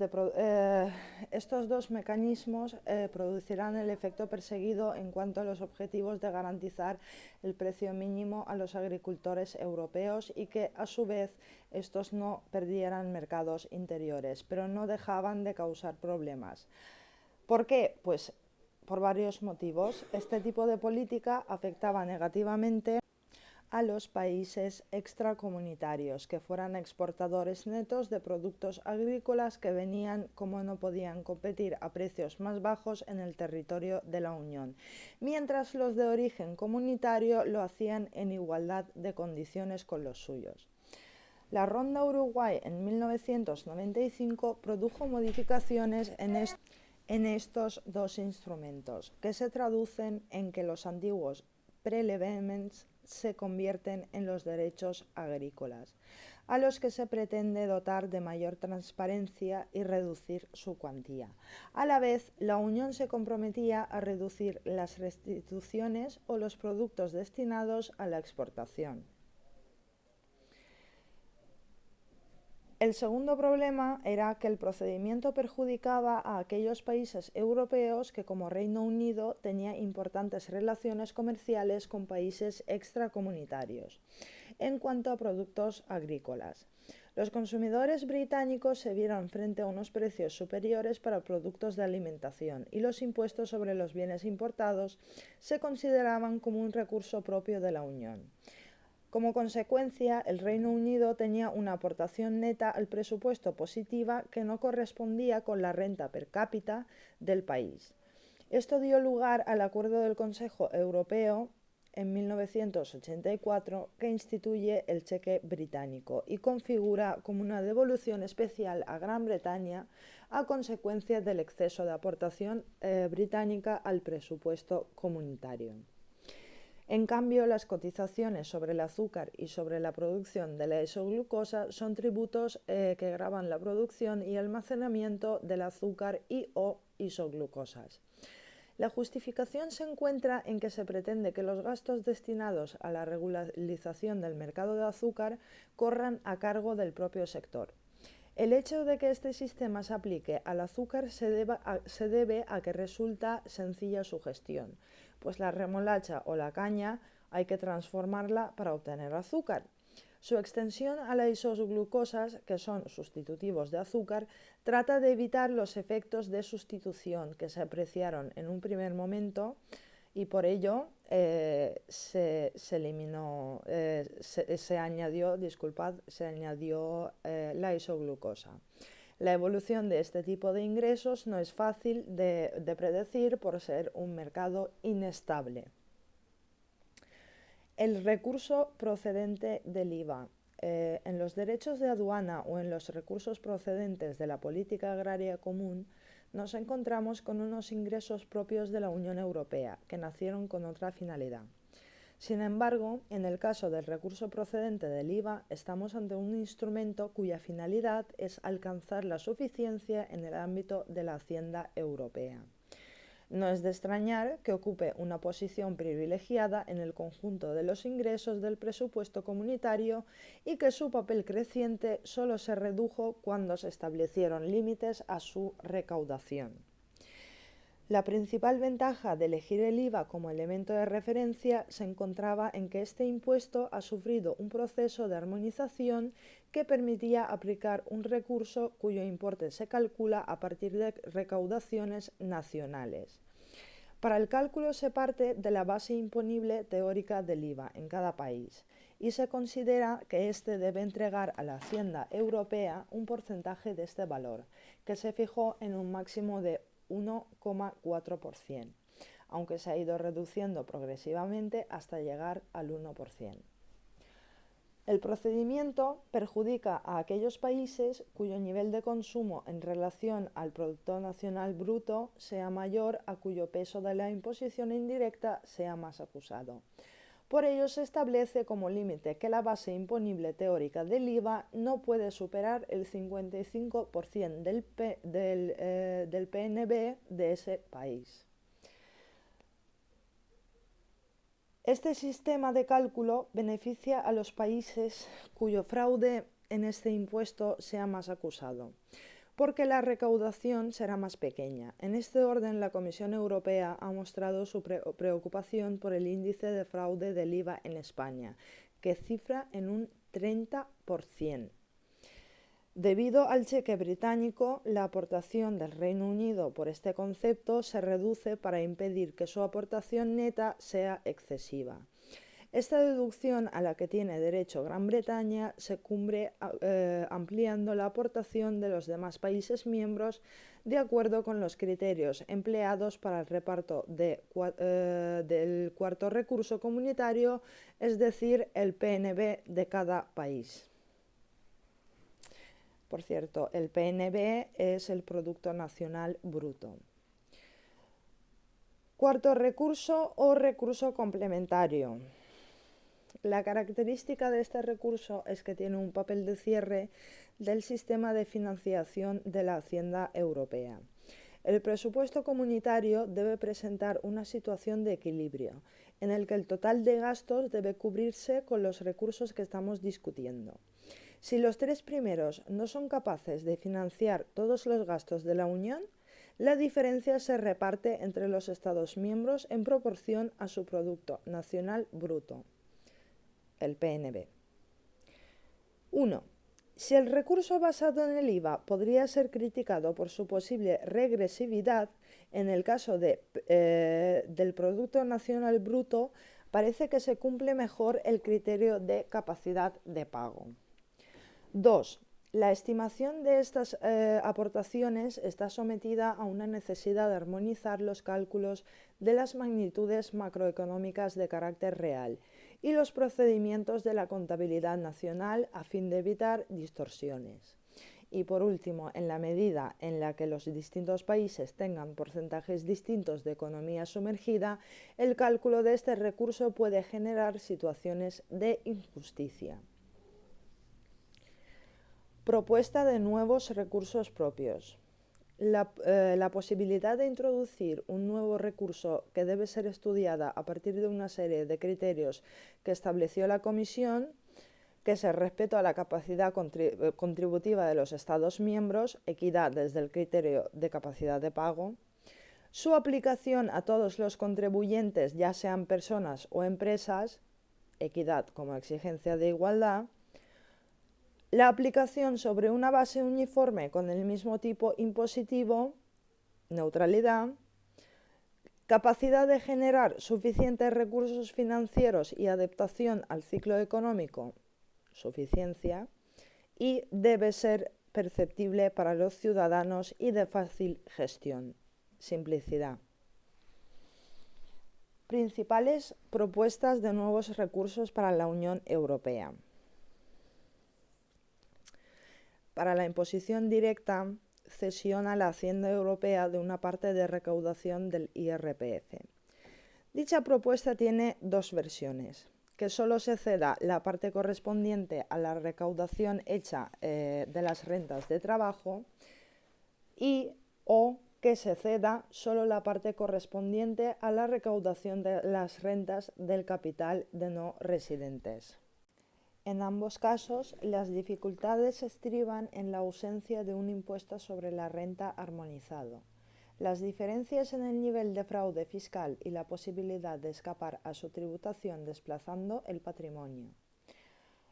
producirán el efecto perseguido en cuanto a los objetivos de garantizar el precio mínimo a los agricultores europeos y que, a su vez, estos no perdieran mercados interiores, pero no dejaban de causar problemas. ¿Por qué? Pues por varios motivos. Este tipo de política afectaba negativamente a los países extracomunitarios, que fueran exportadores netos de productos agrícolas que venían, como no podían competir a precios más bajos en el territorio de la Unión, mientras los de origen comunitario lo hacían en igualdad de condiciones con los suyos. La Ronda Uruguay en 1995 produjo modificaciones en estos dos instrumentos, que se traducen en que los antiguos prélèvements se convierten en los derechos agrícolas, a los que se pretende dotar de mayor transparencia y reducir su cuantía. A la vez, la Unión se comprometía a reducir las restituciones o los productos destinados a la exportación. El segundo problema era que el procedimiento perjudicaba a aquellos países europeos que, como Reino Unido, tenía importantes relaciones comerciales con países extracomunitarios en cuanto a productos agrícolas. Los consumidores británicos se vieron frente a unos precios superiores para productos de alimentación y los impuestos sobre los bienes importados se consideraban como un recurso propio de la Unión. Como consecuencia, el Reino Unido tenía una aportación neta al presupuesto positiva que no correspondía con la renta per cápita del país. Esto dio lugar al Acuerdo del Consejo Europeo en 1984 que instituye el cheque británico y configura como una devolución especial a Gran Bretaña a consecuencia del exceso de aportación británica al presupuesto comunitario. En cambio, las cotizaciones sobre el azúcar y sobre la producción de la isoglucosa son tributos que gravan la producción y almacenamiento del azúcar y o isoglucosas. La justificación se encuentra en que se pretende que los gastos destinados a la regularización del mercado de azúcar corran a cargo del propio sector. El hecho de que este sistema se aplique al azúcar se debe a que resulta sencilla su gestión, pues la remolacha o la caña hay que transformarla para obtener azúcar. Su extensión a las isoglucosas, que son sustitutivos de azúcar, trata de evitar los efectos de sustitución que se apreciaron en un primer momento y por ello se añadió la isoglucosa. La evolución de este tipo de ingresos no es fácil de predecir por ser un mercado inestable. El recurso procedente del IVA. En los derechos de aduana o en los recursos procedentes de la política agraria común nos encontramos con unos ingresos propios de la Unión Europea que nacieron con otra finalidad. Sin embargo, en el caso del recurso procedente del IVA, estamos ante un instrumento cuya finalidad es alcanzar la suficiencia en el ámbito de la Hacienda Europea. No es de extrañar que ocupe una posición privilegiada en el conjunto de los ingresos del presupuesto comunitario y que su papel creciente solo se redujo cuando se establecieron límites a su recaudación. La principal ventaja de elegir el IVA como elemento de referencia se encontraba en que este impuesto ha sufrido un proceso de armonización que permitía aplicar un recurso cuyo importe se calcula a partir de recaudaciones nacionales. Para el cálculo se parte de la base imponible teórica del IVA en cada país y se considera que éste debe entregar a la Hacienda Europea un porcentaje de este valor, que se fijó en un máximo de 1,4%, aunque se ha ido reduciendo progresivamente hasta llegar al 1%. El procedimiento perjudica a aquellos países cuyo nivel de consumo en relación al Producto Nacional Bruto sea mayor a cuyo peso de la imposición indirecta sea más acusado. Por ello se establece como límite que la base imponible teórica del IVA no puede superar el 55% del PNB de ese país. Este sistema de cálculo beneficia a los países cuyo fraude en este impuesto sea más acusado, porque la recaudación será más pequeña. En este orden, la Comisión Europea ha mostrado su preocupación por el índice de fraude del IVA en España, que cifra en un 30%. Debido al cheque británico, la aportación del Reino Unido por este concepto se reduce para impedir que su aportación neta sea excesiva. Esta deducción a la que tiene derecho Gran Bretaña se cubre ampliando la aportación de los demás países miembros de acuerdo con los criterios empleados para el reparto del cuarto recurso comunitario, es decir, el PNB de cada país. Por cierto, el PNB es el Producto Nacional Bruto. Cuarto recurso o recurso complementario. La característica de este recurso es que tiene un papel de cierre del sistema de financiación de la Hacienda Europea. El presupuesto comunitario debe presentar una situación de equilibrio, en el que el total de gastos debe cubrirse con los recursos que estamos discutiendo. Si los tres primeros no son capaces de financiar todos los gastos de la Unión, la diferencia se reparte entre los Estados miembros en proporción a su Producto Nacional Bruto, el PNB. 1. Si el recurso basado en el IVA podría ser criticado por su posible regresividad, en el caso del Producto Nacional Bruto parece que se cumple mejor el criterio de capacidad de pago. 2. La estimación de estas aportaciones está sometida a una necesidad de armonizar los cálculos de las magnitudes macroeconómicas de carácter real y los procedimientos de la contabilidad nacional a fin de evitar distorsiones. Y por último, en la medida en la que los distintos países tengan porcentajes distintos de economía sumergida, el cálculo de este recurso puede generar situaciones de injusticia. Propuesta de nuevos recursos propios. La posibilidad de introducir un nuevo recurso que debe ser estudiada a partir de una serie de criterios que estableció la Comisión, que es el respeto a la capacidad contributiva de los Estados miembros, equidad desde el criterio de capacidad de pago, su aplicación a todos los contribuyentes, ya sean personas o empresas, equidad como exigencia de igualdad, la aplicación sobre una base uniforme con el mismo tipo impositivo, neutralidad, capacidad de generar suficientes recursos financieros y adaptación al ciclo económico, suficiencia, y debe ser perceptible para los ciudadanos y de fácil gestión, simplicidad. Principales propuestas de nuevos recursos para la Unión Europea. Para la imposición directa, cesión a la Hacienda Europea de una parte de recaudación del IRPF. Dicha propuesta tiene dos versiones: que solo se ceda la parte correspondiente a la recaudación hecha de las rentas de trabajo o que se ceda solo la parte correspondiente a la recaudación de las rentas del capital de no residentes. En ambos casos, las dificultades estriban en la ausencia de un impuesto sobre la renta armonizado. Las diferencias en el nivel de fraude fiscal y la posibilidad de escapar a su tributación desplazando el patrimonio.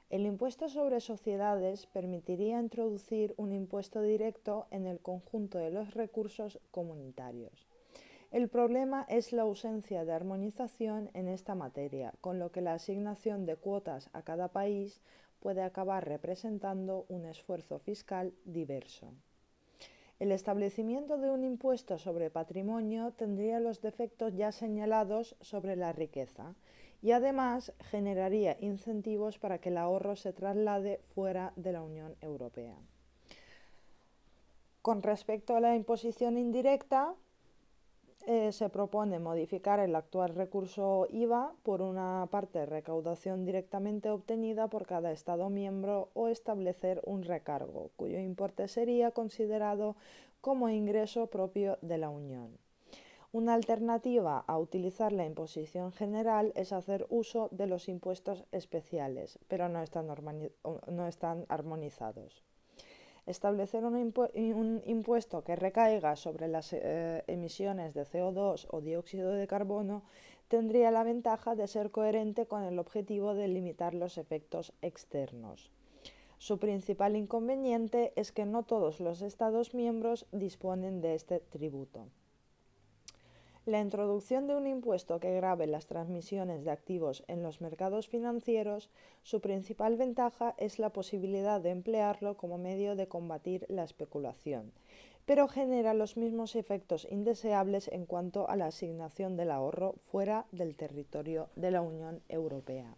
El impuesto sobre sociedades permitiría introducir un impuesto directo en el conjunto de los recursos comunitarios. El problema es la ausencia de armonización en esta materia, con lo que la asignación de cuotas a cada país puede acabar representando un esfuerzo fiscal diverso. El establecimiento de un impuesto sobre patrimonio tendría los defectos ya señalados sobre la riqueza y además generaría incentivos para que el ahorro se traslade fuera de la Unión Europea. Con respecto a la imposición indirecta, se propone modificar el actual recurso IVA por una parte de recaudación directamente obtenida por cada Estado miembro o establecer un recargo, cuyo importe sería considerado como ingreso propio de la Unión. Una alternativa a utilizar la imposición general es hacer uso de los impuestos especiales, pero no están armonizados. Establecer un impuesto que recaiga sobre las emisiones de CO2 o dióxido de carbono tendría la ventaja de ser coherente con el objetivo de limitar los efectos externos. Su principal inconveniente es que no todos los Estados miembros disponen de este tributo. La introducción de un impuesto que grave las transmisiones de activos en los mercados financieros, su principal ventaja es la posibilidad de emplearlo como medio de combatir la especulación, pero genera los mismos efectos indeseables en cuanto a la asignación del ahorro fuera del territorio de la Unión Europea.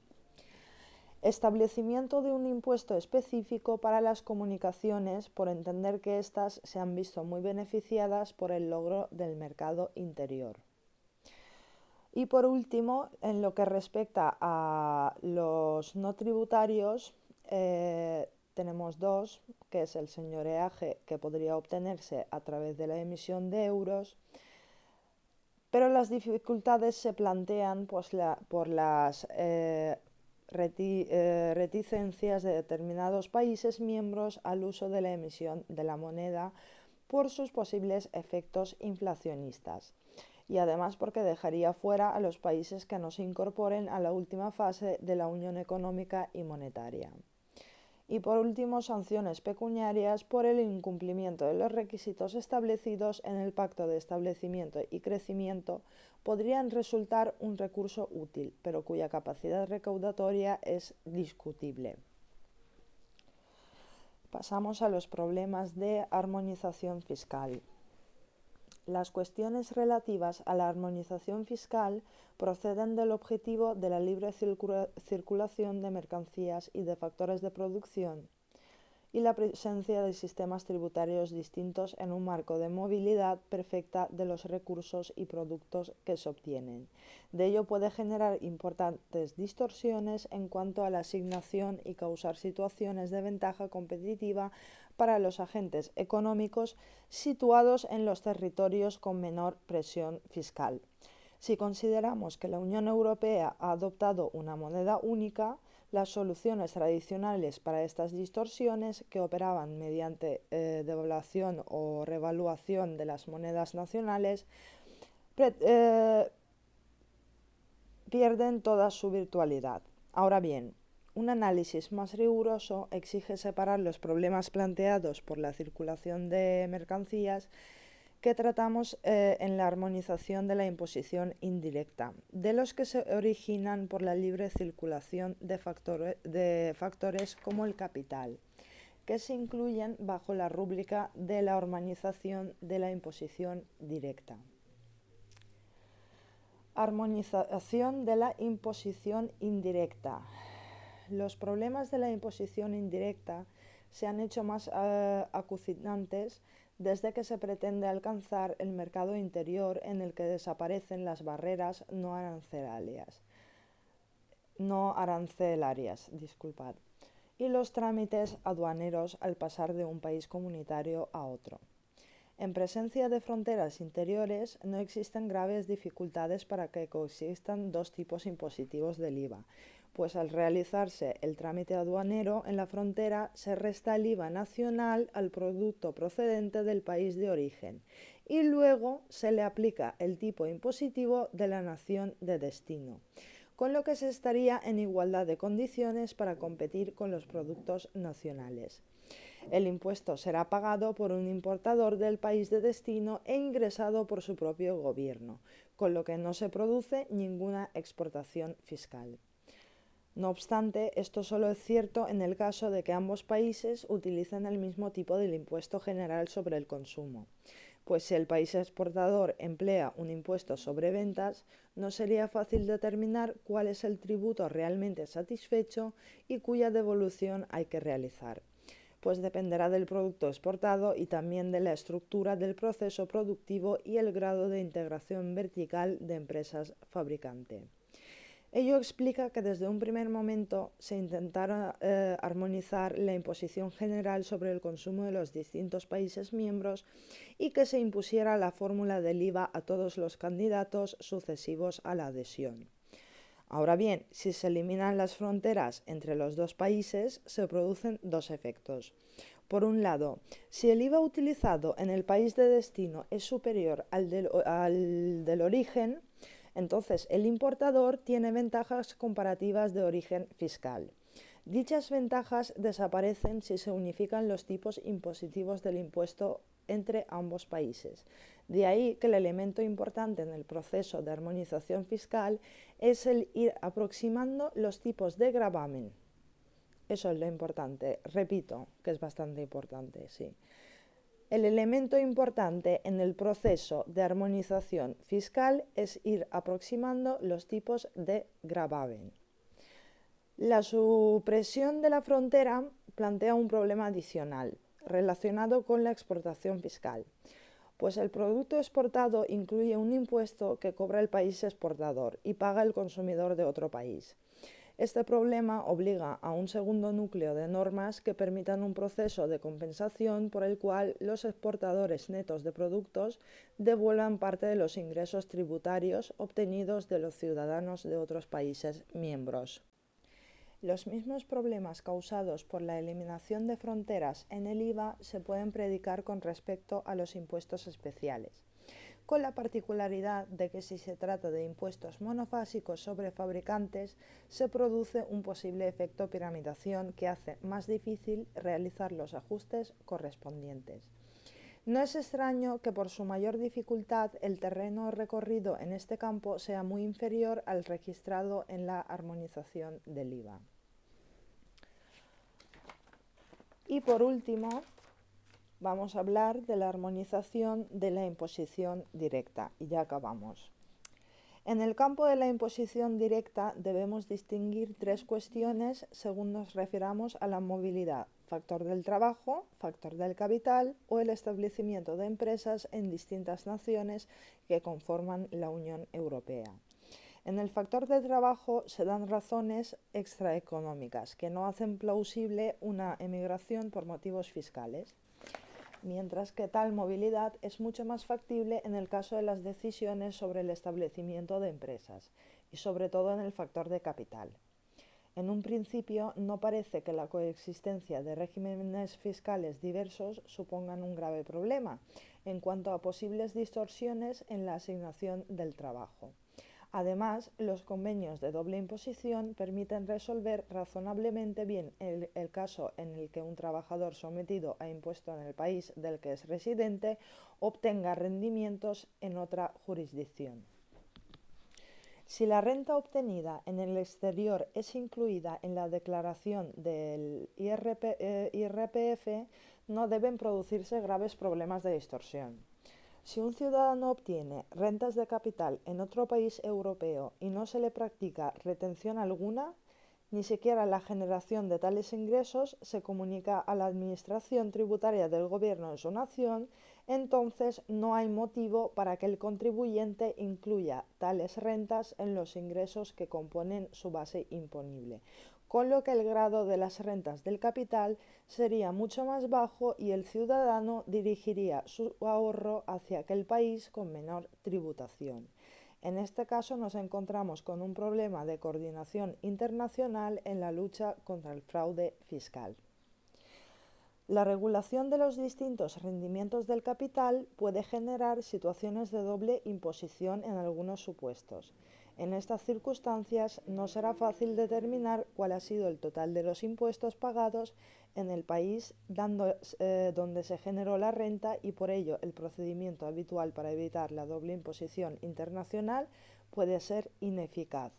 Establecimiento de un impuesto específico para las comunicaciones, por entender que éstas se han visto muy beneficiadas por el logro del mercado interior. Y por último, en lo que respecta a los no tributarios, tenemos dos, que es el señoreaje, que podría obtenerse a través de la emisión de euros, pero las dificultades se plantean por las reticencias de determinados países miembros al uso de la emisión de la moneda por sus posibles efectos inflacionistas y además porque dejaría fuera a los países que no se incorporen a la última fase de la Unión Económica y Monetaria. Y por último, sanciones pecuniarias por el incumplimiento de los requisitos establecidos en el Pacto de Establecimiento y Crecimiento podrían resultar un recurso útil, pero cuya capacidad recaudatoria es discutible. Pasamos a los problemas de armonización fiscal. Las cuestiones relativas a la armonización fiscal proceden del objetivo de la libre circulación de mercancías y de factores de producción y la presencia de sistemas tributarios distintos en un marco de movilidad perfecta de los recursos y productos que se obtienen. De ello puede generar importantes distorsiones en cuanto a la asignación y causar situaciones de ventaja competitiva para los agentes económicos situados en los territorios con menor presión fiscal. Si consideramos que la Unión Europea ha adoptado una moneda única, las soluciones tradicionales para estas distorsiones, que operaban mediante devaluación o revaluación de las monedas nacionales, pierden toda su virtualidad. Ahora bien, un análisis más riguroso exige separar los problemas planteados por la circulación de mercancías que tratamos en la armonización de la imposición indirecta, de los que se originan por la libre circulación de factores como el capital, que se incluyen bajo la rúbrica de la armonización de la imposición directa. Armonización de la imposición indirecta. Los problemas de la imposición indirecta se han hecho más acuciantes desde que se pretende alcanzar el mercado interior en el que desaparecen las barreras no arancelarias, y los trámites aduaneros al pasar de un país comunitario a otro. En presencia de fronteras interiores no existen graves dificultades para que coexistan dos tipos impositivos del IVA, pues al realizarse el trámite aduanero en la frontera se resta el IVA nacional al producto procedente del país de origen y luego se le aplica el tipo impositivo de la nación de destino, con lo que se estaría en igualdad de condiciones para competir con los productos nacionales. El impuesto será pagado por un importador del país de destino e ingresado por su propio gobierno, con lo que no se produce ninguna exportación fiscal. No obstante, esto solo es cierto en el caso de que ambos países utilicen el mismo tipo del impuesto general sobre el consumo, pues si el país exportador emplea un impuesto sobre ventas, no sería fácil determinar cuál es el tributo realmente satisfecho y cuya devolución hay que realizar, pues dependerá del producto exportado y también de la estructura del proceso productivo y el grado de integración vertical de empresas fabricante. Ello explica que desde un primer momento se intentara armonizar la imposición general sobre el consumo de los distintos países miembros y que se impusiera la fórmula del IVA a todos los candidatos sucesivos a la adhesión. Ahora bien, si se eliminan las fronteras entre los dos países, se producen dos efectos. Por un lado, si el IVA utilizado en el país de destino es superior al del origen, entonces el importador tiene ventajas comparativas de origen fiscal. Dichas ventajas desaparecen si se unifican los tipos impositivos del impuesto entre ambos países. De ahí que el elemento importante en el proceso de armonización fiscal es el ir aproximando los tipos de gravamen. Eso es lo importante. Repito, que es bastante importante, sí. El elemento importante en el proceso de armonización fiscal es ir aproximando los tipos de gravamen. La supresión de la frontera plantea un problema adicional relacionado con la exportación fiscal, pues el producto exportado incluye un impuesto que cobra el país exportador y paga el consumidor de otro país. Este problema obliga a un segundo núcleo de normas que permitan un proceso de compensación por el cual los exportadores netos de productos devuelvan parte de los ingresos tributarios obtenidos de los ciudadanos de otros países miembros. Los mismos problemas causados por la eliminación de fronteras en el IVA se pueden predicar con respecto a los impuestos especiales. con la particularidad de que si se trata de impuestos monofásicos sobre fabricantes, se produce un posible efecto piramidación que hace más difícil realizar los ajustes correspondientes. No es extraño que por su mayor dificultad el terreno recorrido en este campo sea muy inferior al registrado en la armonización del IVA. Y por último, vamos a hablar de la armonización de la imposición directa y ya acabamos. En el campo de la imposición directa debemos distinguir tres cuestiones según nos refiramos a la movilidad: factor del trabajo, factor del capital o el establecimiento de empresas en distintas naciones que conforman la Unión Europea. En el factor de trabajo se dan razones extraeconómicas que no hacen plausible una emigración por motivos fiscales, mientras que tal movilidad es mucho más factible en el caso de las decisiones sobre el establecimiento de empresas y sobre todo en el factor de capital. En un principio no parece que la coexistencia de regímenes fiscales diversos supongan un grave problema en cuanto a posibles distorsiones en la asignación del trabajo. Además, los convenios de doble imposición permiten resolver razonablemente bien el caso en el que un trabajador sometido a impuesto en el país del que es residente obtenga rendimientos en otra jurisdicción. Si la renta obtenida en el exterior es incluida en la declaración del IRPF, no deben producirse graves problemas de distorsión. Si un ciudadano obtiene rentas de capital en otro país europeo y no se le practica retención alguna, ni siquiera la generación de tales ingresos se comunica a la administración tributaria del gobierno de su nación, entonces no hay motivo para que el contribuyente incluya tales rentas en los ingresos que componen su base imponible, con lo que el grado de las rentas del capital sería mucho más bajo y el ciudadano dirigiría su ahorro hacia aquel país con menor tributación. En este caso nos encontramos con un problema de coordinación internacional en la lucha contra el fraude fiscal. La regulación de los distintos rendimientos del capital puede generar situaciones de doble imposición en algunos supuestos. En estas circunstancias no será fácil determinar cuál ha sido el total de los impuestos pagados en el país donde se generó la renta y por ello el procedimiento habitual para evitar la doble imposición internacional puede ser ineficaz.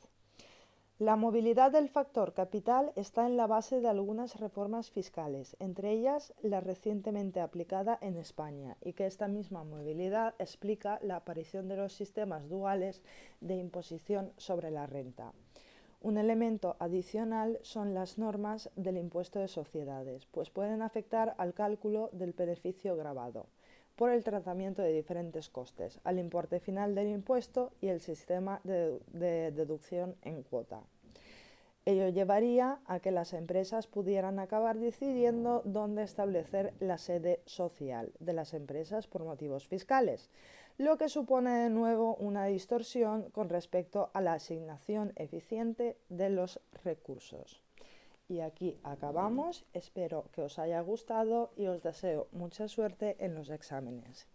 La movilidad del factor capital está en la base de algunas reformas fiscales, entre ellas la recientemente aplicada en España, y que esta misma movilidad explica la aparición de los sistemas duales de imposición sobre la renta. Un elemento adicional son las normas del impuesto de sociedades, pues pueden afectar al cálculo del beneficio gravado por el tratamiento de diferentes costes, al importe final del impuesto y el sistema de deducción en cuota. Ello llevaría a que las empresas pudieran acabar decidiendo dónde establecer la sede social de las empresas por motivos fiscales, lo que supone de nuevo una distorsión con respecto a la asignación eficiente de los recursos. Y aquí acabamos, espero que os haya gustado y os deseo mucha suerte en los exámenes.